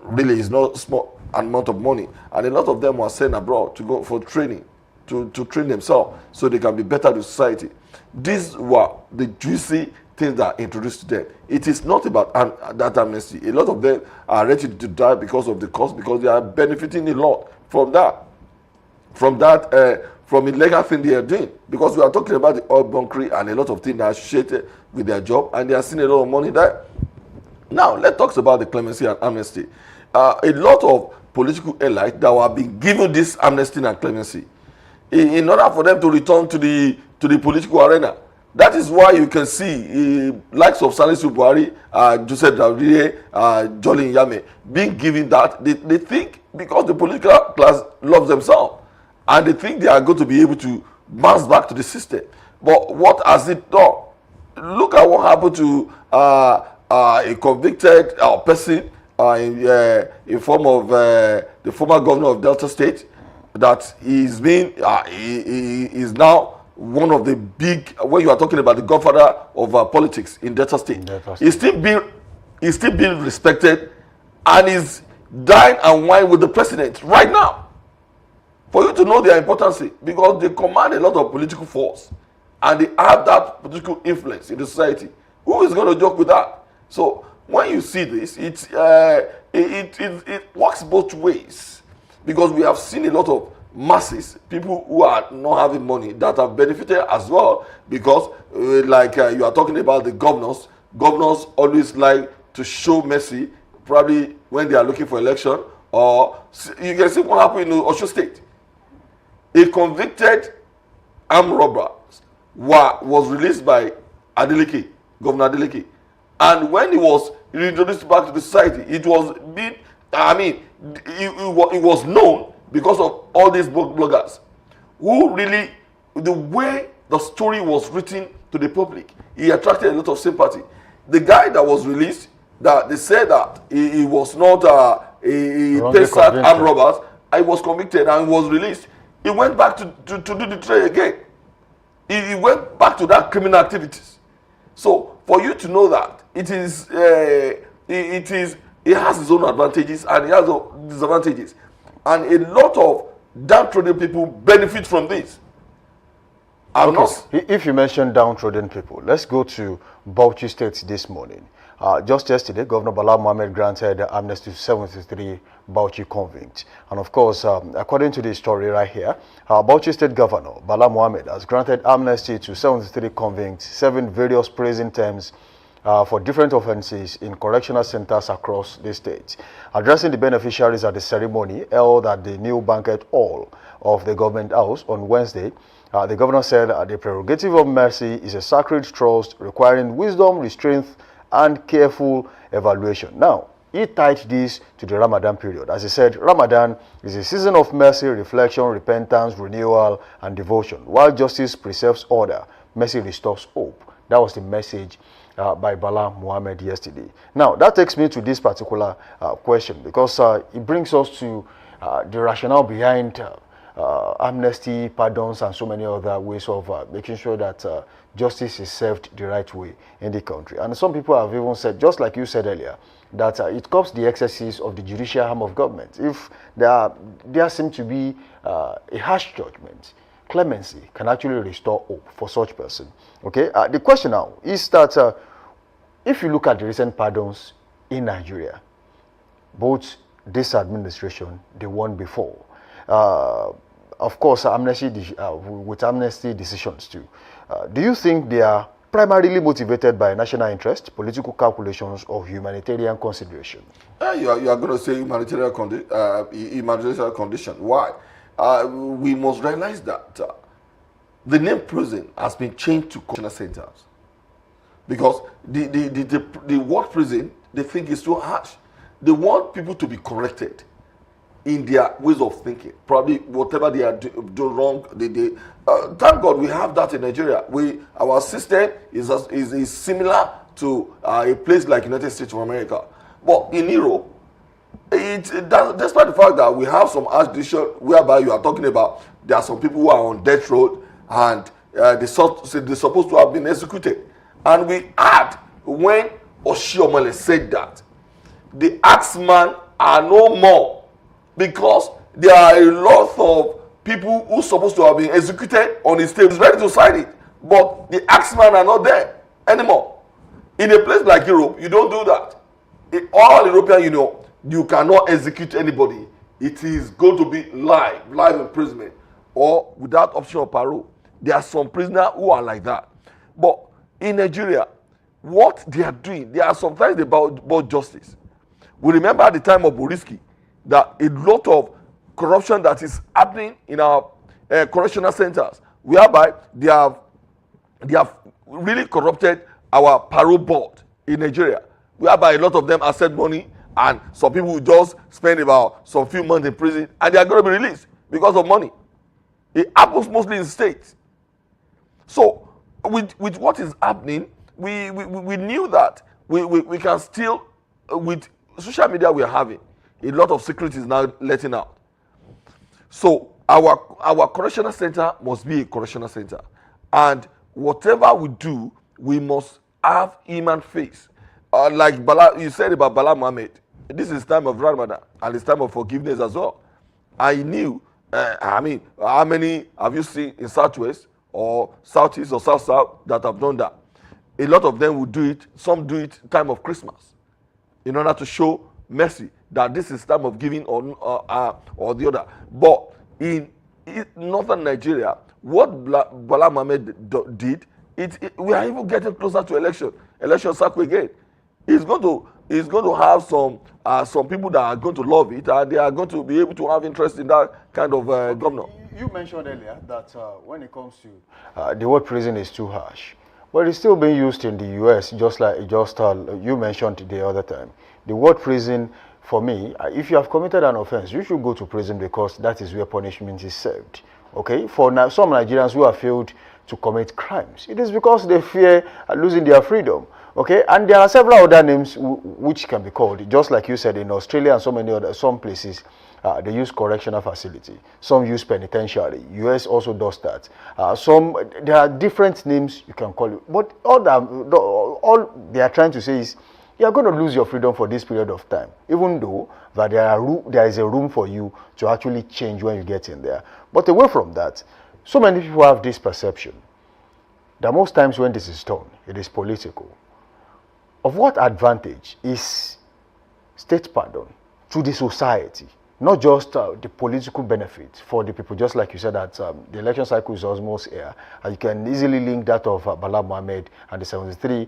Really, it's not small amount of money. And a lot of them were sent abroad to go for training, to train themselves so they can be better to society. These were the juicy things that are introduced to them. It is not about that amnesty. A lot of them are ready to die because of the cost, because they are benefiting a lot from illegal thing they are doing. Because we are talking about the oil bunkering and a lot of things that are associated with their job, and they are seeing a lot of money there. Now, let's talk about the clemency and amnesty. A lot of political elites that were being given this amnesty and clemency in order for them to return to the political arena. That is why you can see likes of Salisu Buhari, Joseph Dawriye, Jolly Yame being given that. They think because the political class loves themselves, and they think they are going to be able to bounce back to the system. But what has it done? Look at what happened to a convicted person in form of the former governor of Delta State, that he is now one of the big, when you are talking about the godfather of politics in Delta State. He's still being respected, and is dine and wine with the president right now. For you to know their importance, because they command a lot of political force and they have that political influence in the society. Who is going to joke with that? So when you see this, it works both ways, because we have seen a lot of masses, people who are not having money, that have benefited as well, because you are talking about the governors always like to show mercy, probably when they are looking for election, or you can see what happened in Osho State. A convicted armed robber was released by Adeleke, Governor Adeleke. And when he was reintroduced back to the society, it was being, it was known because of all these bloggers who really, the way the story was written to the public, he attracted a lot of sympathy. The guy that was released, that they said that he was not a paid armed robbers, I was convicted and was released. He went back to do the trade again. He went back to that criminal activities. So for you to know that it has its own advantages and it has its disadvantages, and a lot of downtrodden people benefit from this.
If you mention downtrodden people, let's go to Bauchi State this morning. Just yesterday, Governor Bala Mohammed granted amnesty to 73 Bauchi convicts. And of course, according to the story right here, Bauchi State Governor Bala Mohammed has granted amnesty to 73 convicts, 7 various prison terms for different offenses in correctional centers across the state. Addressing the beneficiaries at the ceremony held at the new banquet hall of the government house on Wednesday, the governor said the prerogative of mercy is a sacred trust requiring wisdom, restraint, and careful evaluation. Now, he tied this to the Ramadan period. As he said, Ramadan is a season of mercy, reflection, repentance, renewal, and devotion. While justice preserves order, mercy restores hope. That was the message by Bala Mohammed yesterday. Now, that takes me to this particular question, because it brings us to the rationale behind amnesty, pardons, and so many other ways of making sure that justice is served the right way in the country. And some people have even said, just like you said earlier, that it curbs the excesses of the judicial arm of government. If there seems to be a harsh judgment, clemency can actually restore hope for such person. Okay, the question now is that if you look at the recent pardons in Nigeria, both this administration, the one before, of course, amnesty with amnesty decisions too. Do you think they are primarily motivated by national interest, political calculations, or humanitarian consideration?
You are going to say humanitarian condition. Why? We must realize that the name prison has been changed to correctional centers, because the word prison, they think is too harsh. They want people to be corrected in their ways of thinking. Probably whatever they are doing wrong, thank God we have that in Nigeria. Our system is similar to a place like United States of America. But in Europe, despite the fact that we have some jurisdiction whereby you are talking about there are some people who are on death row and they're supposed to have been executed. And we had, when Oshiomhole said that, the axemen are no more, because there are a lot of people who are supposed to have been executed on his table. He's ready to sign it, but the axemen are not there anymore. In a place like Europe, you don't do that. In all European Union, you cannot execute anybody. It is going to be live imprisonment, or without option of parole. There are some prisoners who are like that. But in Nigeria, what they are doing, they are sometimes about justice. We remember at the time of Boriski that a lot of corruption that is happening in our correctional centers, whereby they have really corrupted our parole board in Nigeria, whereby a lot of them accept money, and some people will just spend about some few months in prison and they are going to be released because of money. It happens mostly in states. So with what is happening, we knew that we can still, with social media we are having, a lot of secret is now letting out. So our correctional center must be a correctional center, and whatever we do, we must have human face. Like you said about Bala Mohammed, this is time of Ramadan and it's time of forgiveness as well. I knew, how many have you seen in Southwest or Southeast or South that have done that? A lot of them will do it. Some do it time of Christmas, in order to show mercy that this is time of giving or the other. But in northern Nigeria, what Bala Mohammed did, we are even getting closer to election cycle again. It's going to have some people that are going to love it, and they are going to be able to have interest in that kind of governor.
You mentioned earlier that when it comes to the word prison is too harsh, but it's still being used in the U.S. Just like you mentioned the other time. The word prison, for me, if you have committed an offense, you should go to prison because that is where punishment is served. Okay, for now, some Nigerians who have failed to commit crimes, it is because they fear losing their freedom. Okay, and there are several other names which can be called, just like you said, in Australia and some places. They use correctional facility. Some use penitentiary. US also does that. There are different names you can call it. But all they are trying to say is, you are going to lose your freedom for this period of time, even though that there is a room for you to actually change when you get in there. But away from that, so many people have this perception that most times when this is done, it is political. Of what advantage is state pardon to the society? Not just the political benefit for the people, just like you said that the election cycle is almost here. You can easily link that of Bala Mohammed and the 73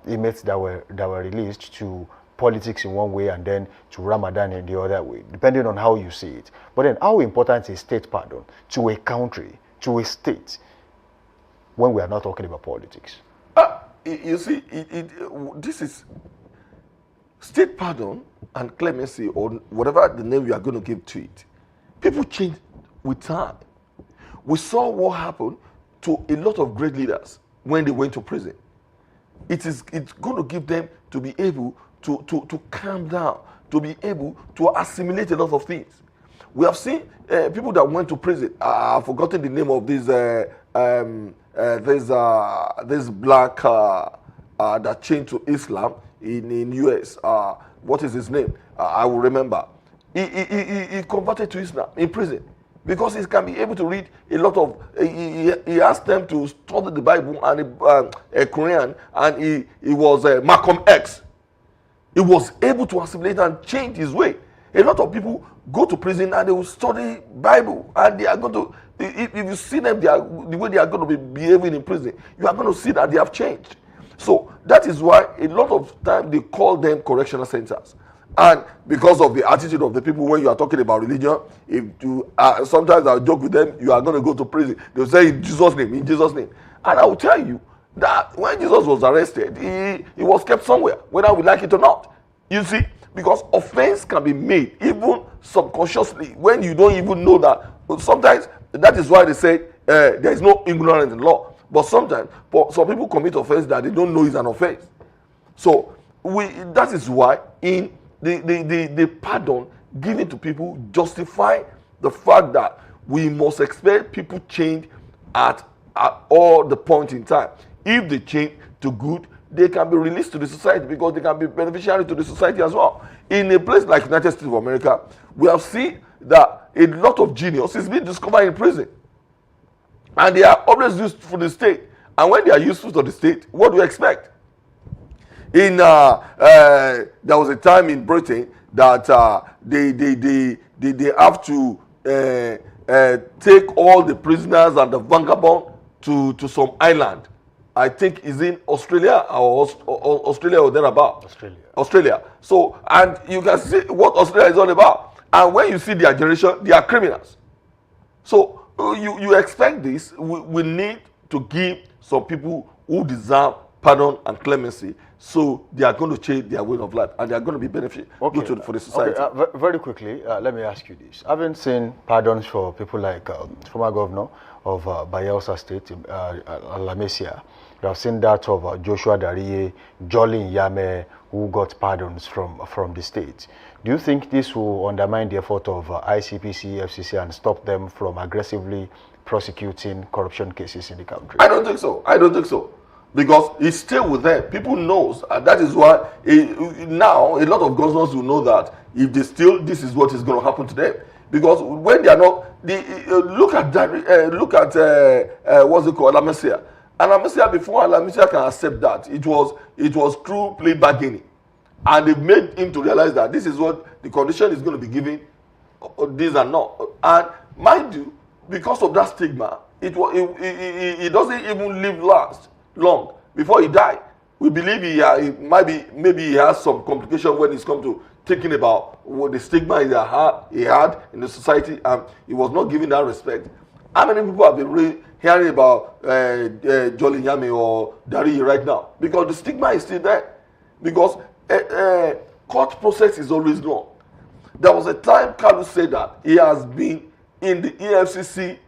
inmates that were released to politics in one way and then to Ramadan in the other way, depending on how you see it. But then how important is state pardon to a country, to a state, when we are not talking about politics?
You see, this is state pardon and clemency, or whatever the name you are going to give to it. People change with time. We saw what happened to a lot of great leaders when they went to prison. It's going to give them to be able to calm down, to be able to assimilate a lot of things. We have seen people that went to prison. I've forgotten the name of this black that changed to Islam in US. What is his name? I will remember. He converted to Islam in prison because he can be able to read a lot of. He asked them to study the Bible and a Quran, and he was Malcolm X. He was able to assimilate and change his way. A lot of people go to prison and they will study Bible, and they are going to. If you see them, the way they are going to be behaving in prison, you are going to see that they have changed. So that is why a lot of time they call them correctional centers. And because of the attitude of the people when you are talking about religion, if you sometimes I'll joke with them, you are going to go to prison. They'll say in Jesus' name, in Jesus' name. And I will tell you that when Jesus was arrested, he was kept somewhere, whether we like it or not. You see, because offense can be made even subconsciously when you don't even know that. Sometimes that is why they say there is no ignorance in law. But sometimes, some people commit offense that they don't know is an offense. So that is why in the pardon given to people justify the fact that we must expect people change at all the point in time. If they change to good, they can be released to the society because they can be beneficiary to the society as well. In a place like United States of America, we have seen that a lot of genius is being discovered in prison. And they are always used for the state. And when they are useful to the state, what do you expect? There was a time in Britain that they have to take all the prisoners and the vagabond to some island. I think is in Australia or thereabout. Australia. So, and you can see what Australia is all about. And when you see their generation, they are criminals. So you expect this. We need to give some people who deserve pardon and clemency, so they are going to change their way of life and they are going to be beneficial for the society.
Okay, very quickly, let me ask you this. I haven't seen pardons for people like former governor of Bayelsa State, Alamesia. You have seen that of Joshua Dariye, Jolly Yame, who got pardons from the state. Do you think this will undermine the effort of ICPC, FCC, and stop them from aggressively prosecuting corruption cases in the country?
I don't think so. Because it's still with them. People knows, and that is why now a lot of governors will know that if they steal, this is what is going to happen to them. Because when they are not, look at what's it called, Alamesia. Alamesia, before Alamesia can accept that, it was through plea bargaining, and they made him to realize that this is what the condition is going to be given, these are not. And mind you, because of that stigma, it doesn't even live long before he died. We believe maybe he has some complication when it's come to thinking about what the stigma he had in the society, and he was not given that respect. How many people have been hearing about Jolly Yami or Dari right now? Because the stigma is still there. Because court process is always long. There was a time Kalu said that he has been in the EFCC,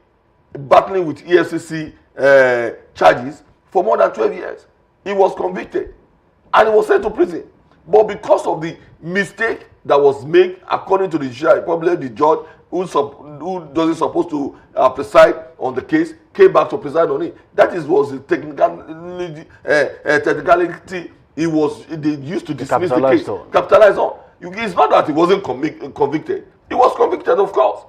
battling with EFCC charges for more than 12 years. He was convicted and he was sent to prison. But because of the mistake that was made, according to the judge, probably the judge who doesn't supposed to preside on the case, came back to preside on it. That was the technicality they used to dismiss the case. Capitalize on. It's not that he wasn't convicted. He was convicted, of course.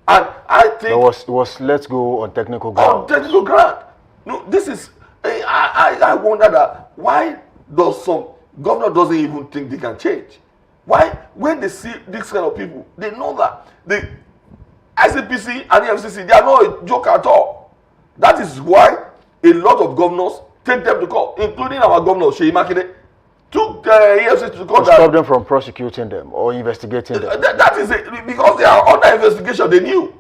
And I think
it was let's go on technical ground.
On technical ground. No, this is. I wonder that why does some governor doesn't even think they can change? Why, when they see this kind of people, they know that the ICPC and the FCC, they are not a joke at all. That is why a lot of governors take them to court, including our governor, Sheyi Makinde, took the EFCC to court.
To stop them from prosecuting them or investigating them.
That is it, because they are under investigation. They knew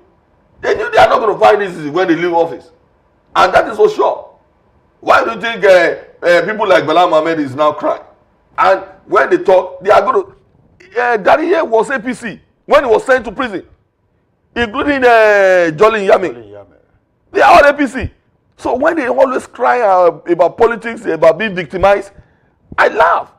they are not going to find this when they leave office, and that is for sure. Why do you think people like Bala Mohammed is now crying? And when they talk, they are going to. Dariye was APC when he was sent to prison, including Jolly Yami. They are all APC. So when they always cry about politics, about being victimized, I laugh.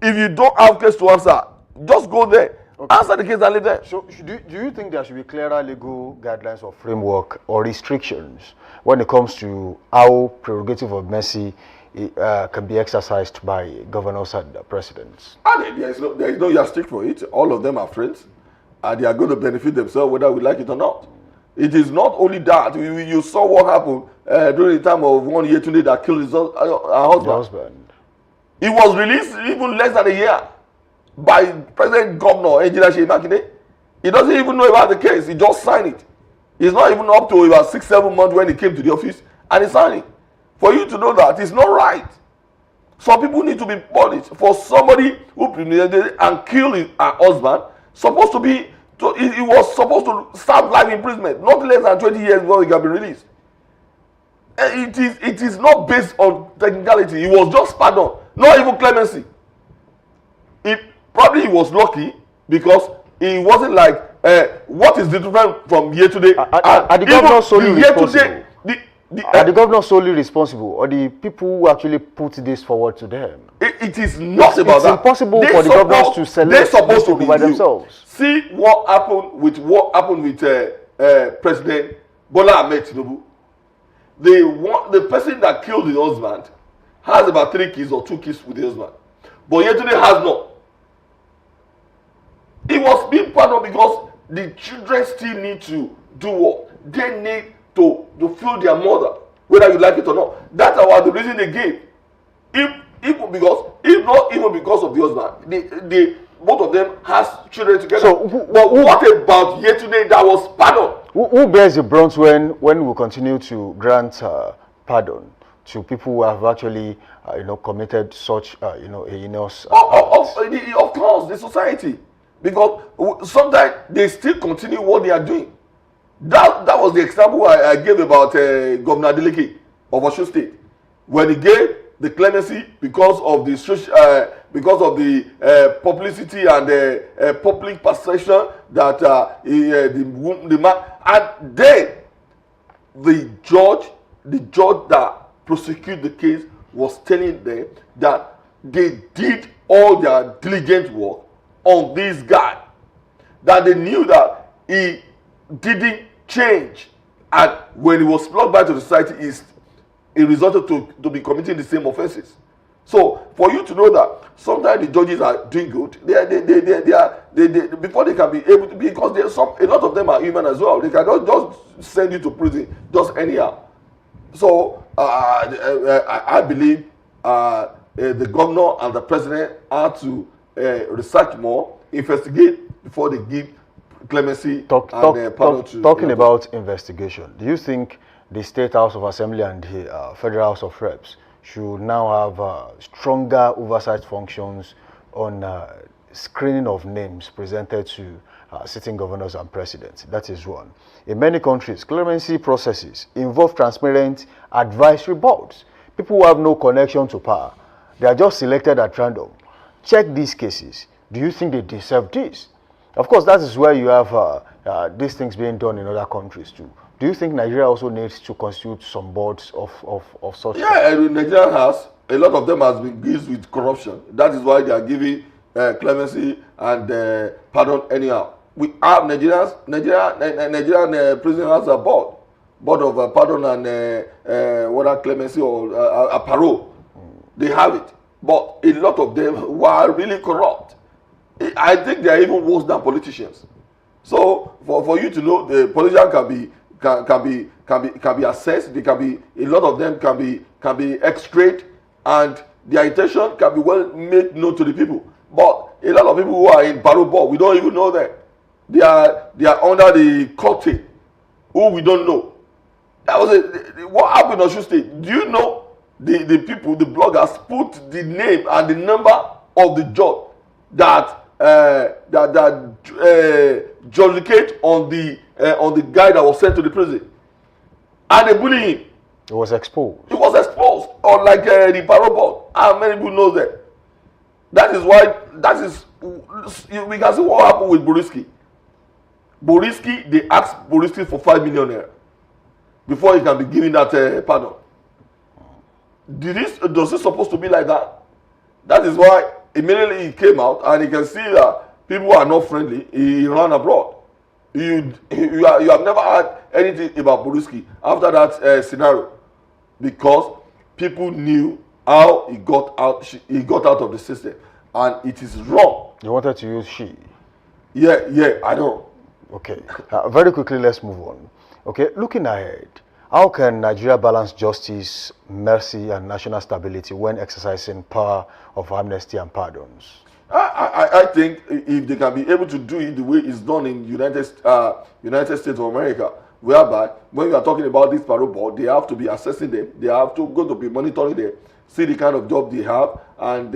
If you don't have case to answer, just go there. Okay. Answer the case and leave there.
So do you think there should be clearer legal guidelines or framework or restrictions when it comes to how prerogative of mercy can be exercised by governors and presidents?
There is no yardstick for it. All of them are friends, and they are going to benefit themselves whether we like it or not. It is not only that. You saw what happened during the time of one Yetunde that killed her husband. He was released even less than a year by President Governor Engineer Sheyi Makinde. He doesn't even know about the case. He just signed it. He's not even up to about 6-7 months when he came to the office and he signed it. For you to know that it's not right. Some people need to be punished. For somebody who premeditated and killed her husband, he was supposed to serve life imprisonment, not less than 20 years before he can be released. It is not based on technicality. It was just pardon, not even clemency. Probably he was lucky because he wasn't like, what is the difference from year to day?
Are the governors solely responsible? Are the governors solely responsible, or the people who actually put this forward to them?
It is not about that.
It's impossible for the governors to select these people by themselves.
See what happened with President Bola Ahmed Tinubu. The person that killed the husband has about 3 kids or 2 kids with the husband, but yesterday has not. It was being pardoned because the children still need to do what? They need to feel their mother, whether you like it or not. That's the reason they gave. If not even because of the husband, both of them has children together. So, what about yesterday that was pardon?
Who bears the brunt when we continue to grant pardon to people who have actually committed such a heinous act?
Of course, the society. Because sometimes they still continue what they are doing. That was the example I gave about Governor Adeleke of Osun State, when he gave the clemency because of the publicity and the public perception that the man, and then the judge that prosecuted the case was telling them that they did all their diligent work on this guy, that they knew that he didn't change, and when he was brought back to the society, he resulted to be committing the same offenses. So for you to know that sometimes the judges are doing good, they before they can be able to, because a lot of them are human as well. They cannot just send you to prison just anyhow. So I believe the governor and the president are to research more, investigate before they give clemency and pardon to.
Talking about investigation, do you think the State House of Assembly and the Federal House of Reps should now have stronger oversight functions on screening of names presented to sitting governors and presidents. That is one. In many countries, clemency processes involve transparent advisory boards. People who have no connection to power, they are just selected at random. Check these cases. Do you think they deserve this? Of course, that is where you have these things being done in other countries too. Do you think Nigeria also needs to constitute some boards of such?
Yeah, Nigeria has. A lot of them has been used with corruption. That is why they are giving clemency and pardon anyhow. We have Nigerian prison has a board of pardon and whether clemency or a parole. They have it, but a lot of them were really corrupt. I think they are even worse than politicians. So for you to know, the politician can be assessed. They can be, a lot of them can be x-rayed, and their intention can be well made known to the people. But a lot of people who are in parole board, we don't even know them. They are under the curtain, who we don't know. That was what happened in Osun State. Do you know the people, the bloggers, put the name and the number of the judge that judicate on the guy that was sent to the prison, and they bully him.
It was exposed. It
was exposed, unlike the parole board. How many people know that? That is why, we can see what happened with Boriski. Boriski, they asked Boriski for 5 million naira before he can be given that pardon. Does it supposed to be like that? That is why immediately he came out and he can see that people are not friendly. He ran abroad. You have never heard anything about Boriski after that scenario, because people knew how he got out. He got out of the system, and it is wrong.
You wanted to use she.
Yeah, I know.
Okay, very quickly, let's move on. Okay, looking ahead, how can Nigeria balance justice, mercy, and national stability when exercising power of amnesty and pardons?
I think if they can be able to do it the way it's done in United States of America, whereby when you are talking about this parole board, they have to be assessing them, they have to go to be monitoring them, see the kind of job they have, and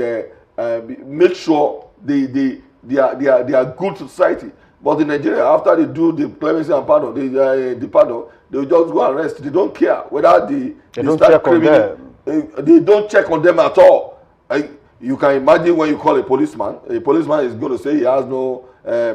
make sure they are good to society. But in Nigeria, after they do the clemency and pardon, the pardon, they will just go and rest. They don't care whether they
don't check on them.
They don't check on them at all. You can imagine when you call a policeman is going to say he has no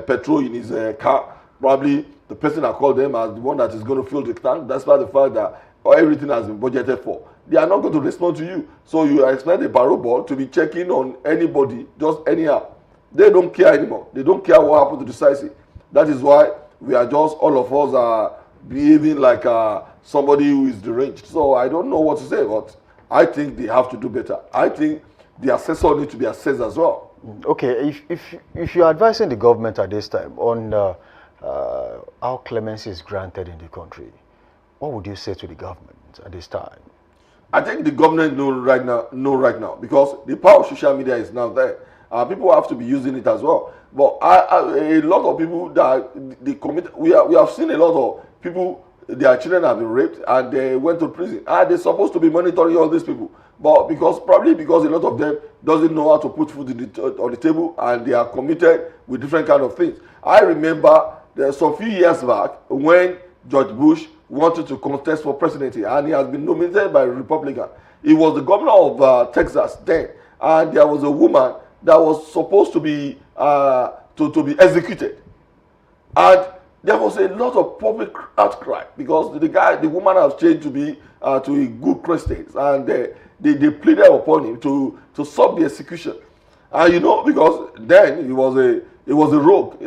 petrol in his car. Probably the person that called them as the one that is going to fill the tank. That's why the fact that everything has been budgeted for. They are not going to respond to you. So you expect the parole board to be checking on anybody just anyhow. They don't care anymore. They don't care what happened to the society. That is why we are just, all of us are behaving like somebody who is deranged. So I don't know what to say, but I think they have to do better. I think the assessor needs to be assessed as well.
Okay, if you're advising the government at this time on how clemency is granted in the country, what would you say to the government at this time?
I think the government know right now because the power of social media is now there. People have to be using it as well. But a lot of people that they commit, we have seen a lot of people, their children have been raped and they went to prison. And they're supposed to be monitoring all these people. But probably because a lot of them doesn't know how to put food on the table, and they are committed with different kind of things. I remember some few years back when George Bush wanted to contest for presidency, and he has been nominated by a Republican. He was the governor of Texas then, and there was a woman that was supposed to be executed, and there was a lot of public outcry because the woman has changed to be to a good Christian, and they pleaded upon him to stop the execution. And because then he was a rogue.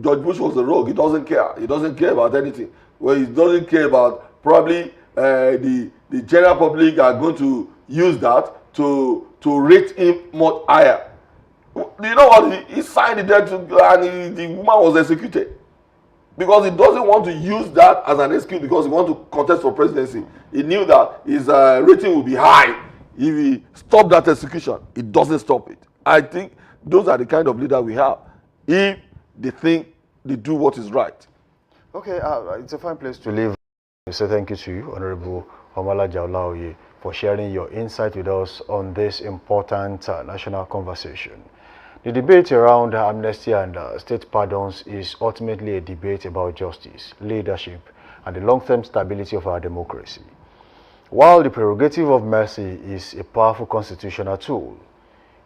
George Bush was a rogue. He doesn't care. He doesn't care about anything. Well, he doesn't care about probably the general public are going to use that to rate him much higher. You know what? He signed the death and the woman was executed because he doesn't want to use that as an excuse because he wants to contest for presidency. He knew that his rating would be high if he stopped that execution. He doesn't stop it. I think those are the kind of leader we have. If they think they do what is right.
Okay, it's a fine place to leave. I say thank you to you, Honorable Omala Jaolaoye. for sharing your insight with us on this important national conversation. The debate around amnesty and state pardons is ultimately a debate about justice, leadership, and the long-term stability of our democracy. While the prerogative of mercy is a powerful constitutional tool,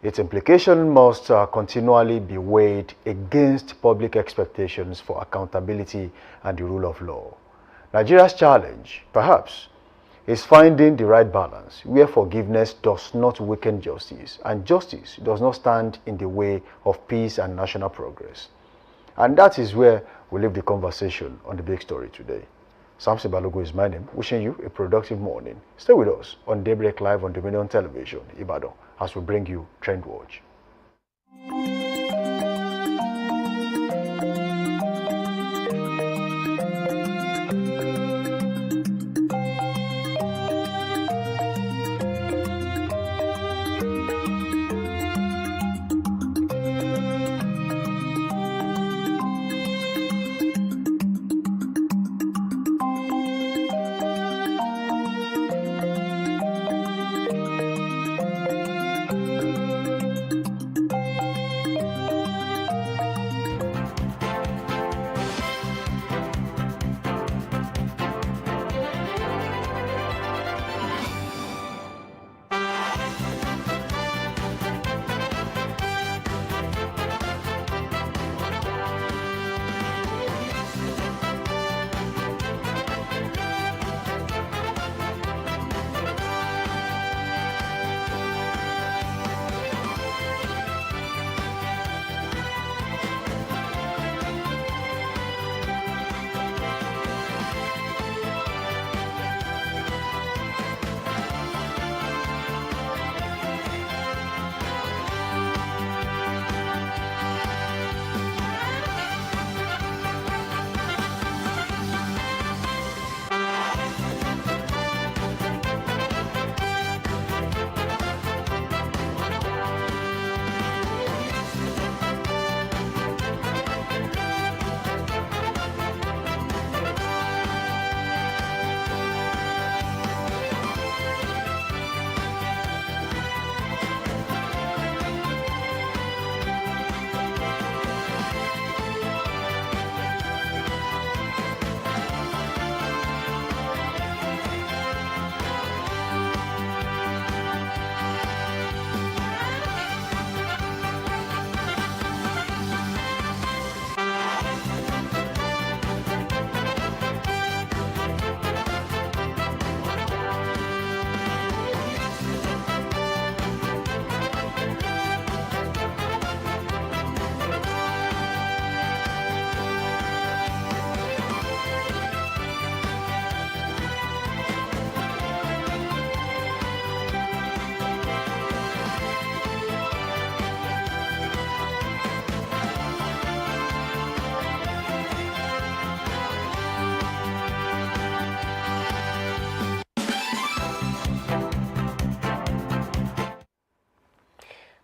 its implication must continually be weighed against public expectations for accountability and the rule of law. Nigeria's challenge, perhaps, is finding the right balance where forgiveness does not weaken justice and justice does not stand in the way of peace and national progress. And that is where we leave the conversation on the big story today. Samson Balogun is my name, wishing you a productive morning. Stay with us on Daybreak Live on Dominion Television, Ibadan, as we bring you Trend Watch.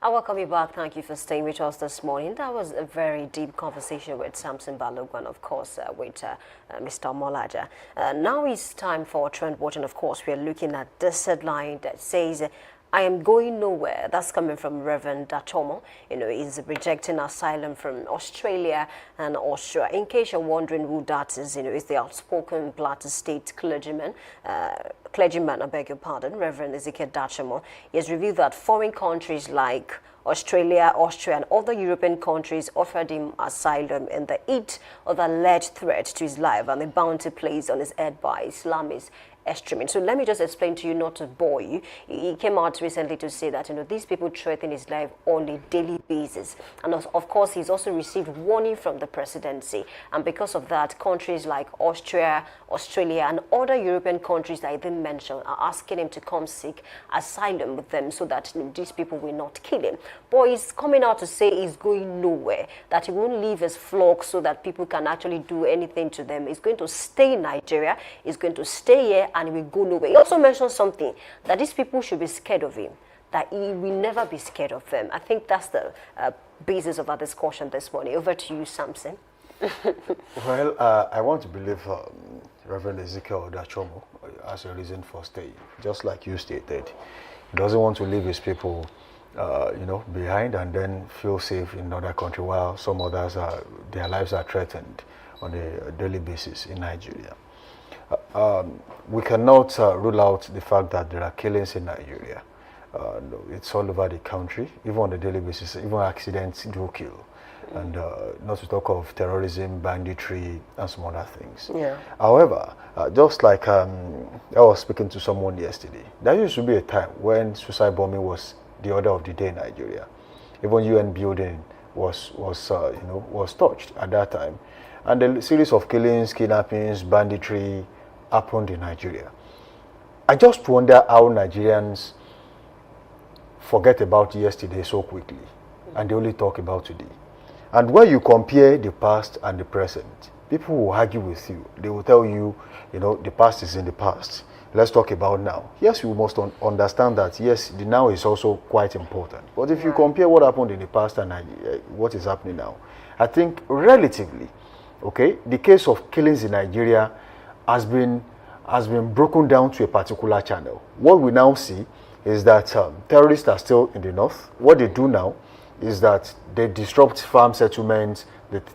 I welcome you back. Thank you for staying with us this morning. That was a very deep conversation with Samson Balogun, of course, with Mr. Molaja. Now it's time for Trend Watch, and of course, we are looking at this headline that says, I am going nowhere. That's coming from Reverend Dachomo. He's rejecting asylum from Australia and Austria. In case you're wondering who that is, is the outspoken Plateau State clergyman, I beg your pardon, Reverend Ezekiel Dachomo. He has revealed that foreign countries like Australia, Austria, and other European countries offered him asylum in the heat of alleged threat to his life and the bounty placed on his head by Islamists. Extreme. So let me just explain to you, not to bore you. He came out recently to say that these people threaten his life on a daily basis, and of course he's also received warning from the presidency, and because of that, countries like Austria, Australia, and other European countries that I didn't mention are asking him to come seek asylum with them so that these people will not kill him. But he's coming out to say he's going nowhere, that he won't leave his flock so that people can actually do anything to them. He's going to stay in Nigeria, he's going to stay here, and he will go nowhere. He also mentioned something, that these people should be scared of him, that he will never be scared of them. I think that's the basis of our discussion this morning. Over to you, Samson.
Well, I want to believe Reverend Ezekiel Dachomo. as a reason for staying, just like you stated. He doesn't want to leave his people, behind and then feel safe in another country while some others their lives are threatened on a daily basis in Nigeria. We cannot rule out the fact that there are killings in Nigeria. No, it's all over the country, even on a daily basis. Even accidents do kill. And not to talk of terrorism, banditry, and some other things.
Yeah.
However, just like I was speaking to someone yesterday, there used to be a time when suicide bombing was the order of the day in Nigeria. Even UN building was touched at that time, and a series of killings, kidnappings, banditry happened in Nigeria. I just wonder how Nigerians forget about yesterday so quickly, and they only talk about today. And when you compare the past and the present, people will argue with you. They will tell you, the past is in the past. Let's talk about now. Yes, we must understand that, yes, the now is also quite important. But if you compare what happened in the past and what is happening now, I think relatively, the case of killings in Nigeria has been broken down to a particular channel. What we now see is that terrorists are still in the north. What they do now is that they disrupt farm settlements.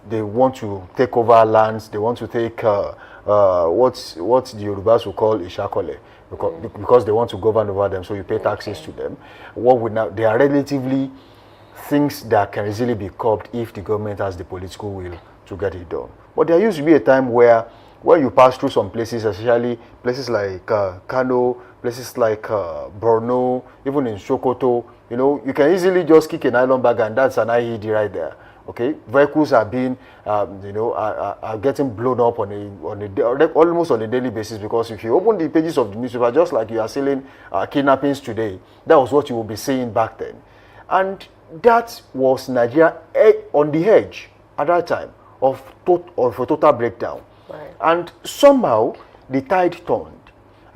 They want to take over lands. They want to take what the Yorubas will call Ishakole, because they want to govern over them. So you pay taxes to them. They are relatively things that can easily be curbed if the government has the political will to get it done. But there used to be a time where you pass through some places, especially places like Kano, places like Borno, even in Sokoto, you can easily just kick a nylon bag and that's an IED right there. Vehicles are being, are getting blown up almost on a daily basis, because if you open the pages of the newspaper, just like you are selling kidnappings today, that was what you will be seeing back then. And that was Nigeria on the edge at that time of a total breakdown.
Right.
And somehow the tide turned.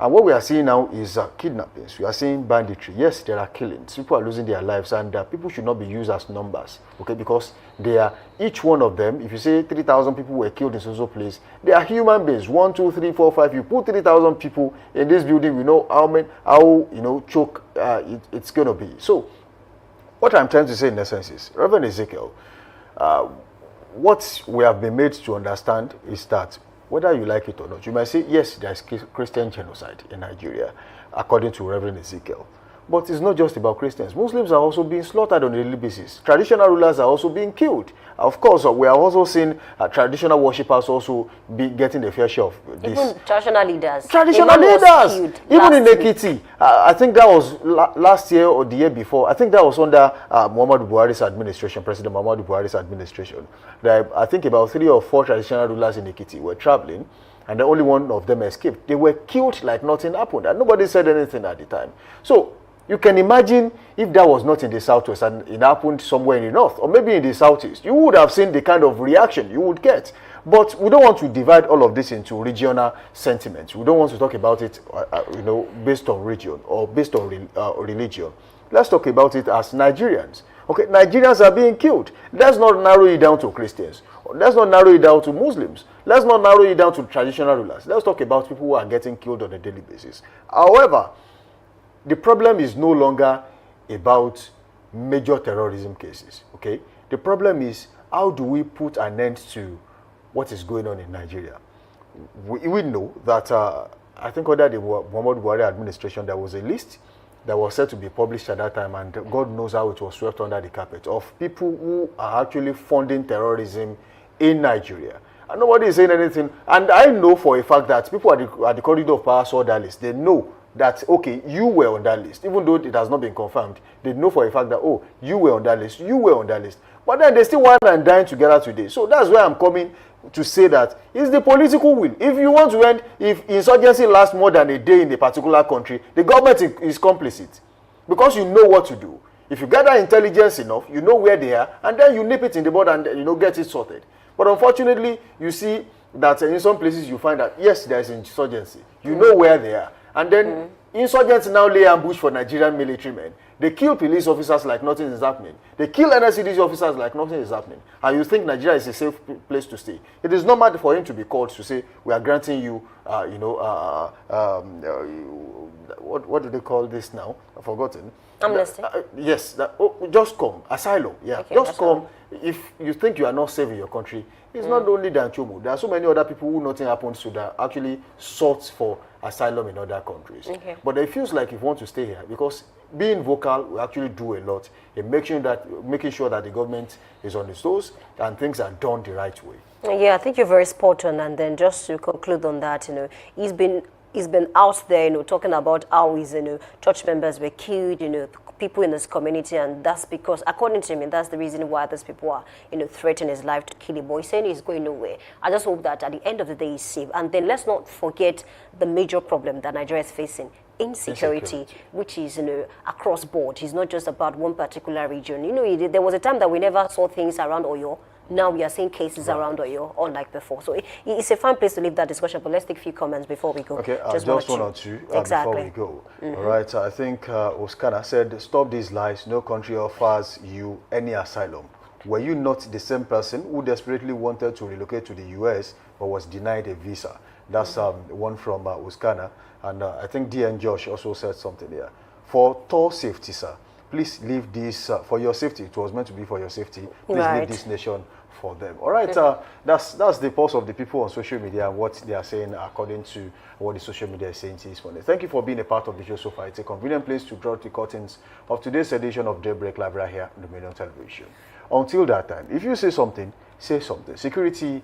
And what we are seeing now is kidnappings. We are seeing banditry. Yes, there are killings. People are losing their lives, and people should not be used as numbers, because they are, each one of them, if you say 3,000 people were killed in so place, they are human beings. 1, 2, 3, 4, 5. You put 3,000 people in this building, we know how choke it's going to be. So, what I'm trying to say in essence is, Reverend Ezekiel, what we have been made to understand is that whether you like it or not, you might say, yes, there is Christian genocide in Nigeria, according to Reverend Ezekiel. But it's not just about Christians. Muslims are also being slaughtered on a daily basis. Traditional rulers are also being killed. Of course, we are also seeing traditional worshippers also be getting a fair share of this.
Even traditional leaders.
Traditional leaders. Even in Ekiti. I think that was last year or the year before. I think that was under Muhammadu Buhari's administration, President Muhammadu Buhari's administration. I think about 3 or 4 traditional rulers in Ekiti were traveling, and only one of them escaped. They were killed like nothing happened, and nobody said anything at the time. So, you can imagine if that was not in the southwest and it happened somewhere in the north, or maybe in the southeast, you would have seen the kind of reaction you would get. But we don't want to divide all of this into regional sentiments. We don't want to talk about it, based on region or based on religion. Let's talk about it as Nigerians. Nigerians are being killed. Let's not narrow it down to Christians. Let's not narrow it down to Muslims. Let's not narrow it down to traditional rulers. Let's talk about people who are getting killed on a daily basis. However, the problem is no longer about major terrorism cases, The problem is, how do we put an end to what is going on in Nigeria? We know that, I think under the Muhammadu Buhari administration, there was a list that was said to be published at that time, and God knows how it was swept under the carpet, of people who are actually funding terrorism in Nigeria. And nobody is saying anything. And I know for a fact that people at the corridor of power saw that list. They know that, you were on that list. Even though it has not been confirmed, they know for a fact that, you were on that list, you were on that list. But then they still want and dying together today. So that's why I'm coming to say that it's the political will. If you want to end, if insurgency lasts more than a day in a particular country, the government is complicit. Because you know what to do. If you gather intelligence enough, you know where they are, and then you nip it in the bud and, get it sorted. But unfortunately, you see that in some places you find that, yes, there is insurgency. You know where they are. And then insurgents now lay ambush for Nigerian military men. They kill police officers like nothing is happening. They kill NSCDC officers like nothing is happening. And you think Nigeria is a safe place to stay. It is normal for him to be called to say, we are granting you, what do they call this now? I've forgotten.
Amnesty?
Yes, just come. Asylum, yeah. Okay, just come. If you think you are not safe in your country, it's not only Dan Chomo. There are so many other people who nothing happens to that actually sought for asylum in other countries. Okay. But it feels like you want to stay here because being vocal will actually do a lot in making sure that the government is on its toes and things are done the right way.
Yeah, I think you're very spot on. And then just to conclude on that, he's been out there, talking about how his, church members were killed, people in his community, and that's because, according to him, that's the reason why these people are, threatening his life to kill him. But he's saying he's going nowhere. I just hope that at the end of the day he's safe. And then let's not forget the major problem that Nigeria is facing. Insecurity, which is across board. It's not just about one particular region. There was a time that we never saw things around Oyo. Now we are seeing cases around Oyo, unlike before. So it's a fun place to leave that discussion, but let's take a few comments before we go.
Okay, just one or two before we go. All right, I think Oskana said, stop these lies. No country offers you any asylum. Were you not the same person who desperately wanted to relocate to the US but was denied a visa? That's one from Oskana. And I think DN Josh also said something here. For tour safety, sir, please leave this for your safety. It was meant to be for your safety. Please leave this nation for them. All right, that's the pulse of the people on social media and what they are saying according to what the social media is saying to this morning. Thank you for being a part of the show so far. It's a convenient place to draw the curtains of today's edition of Daybreak Live right here on the Dominion Television. Until that time, if you say something, say something. Security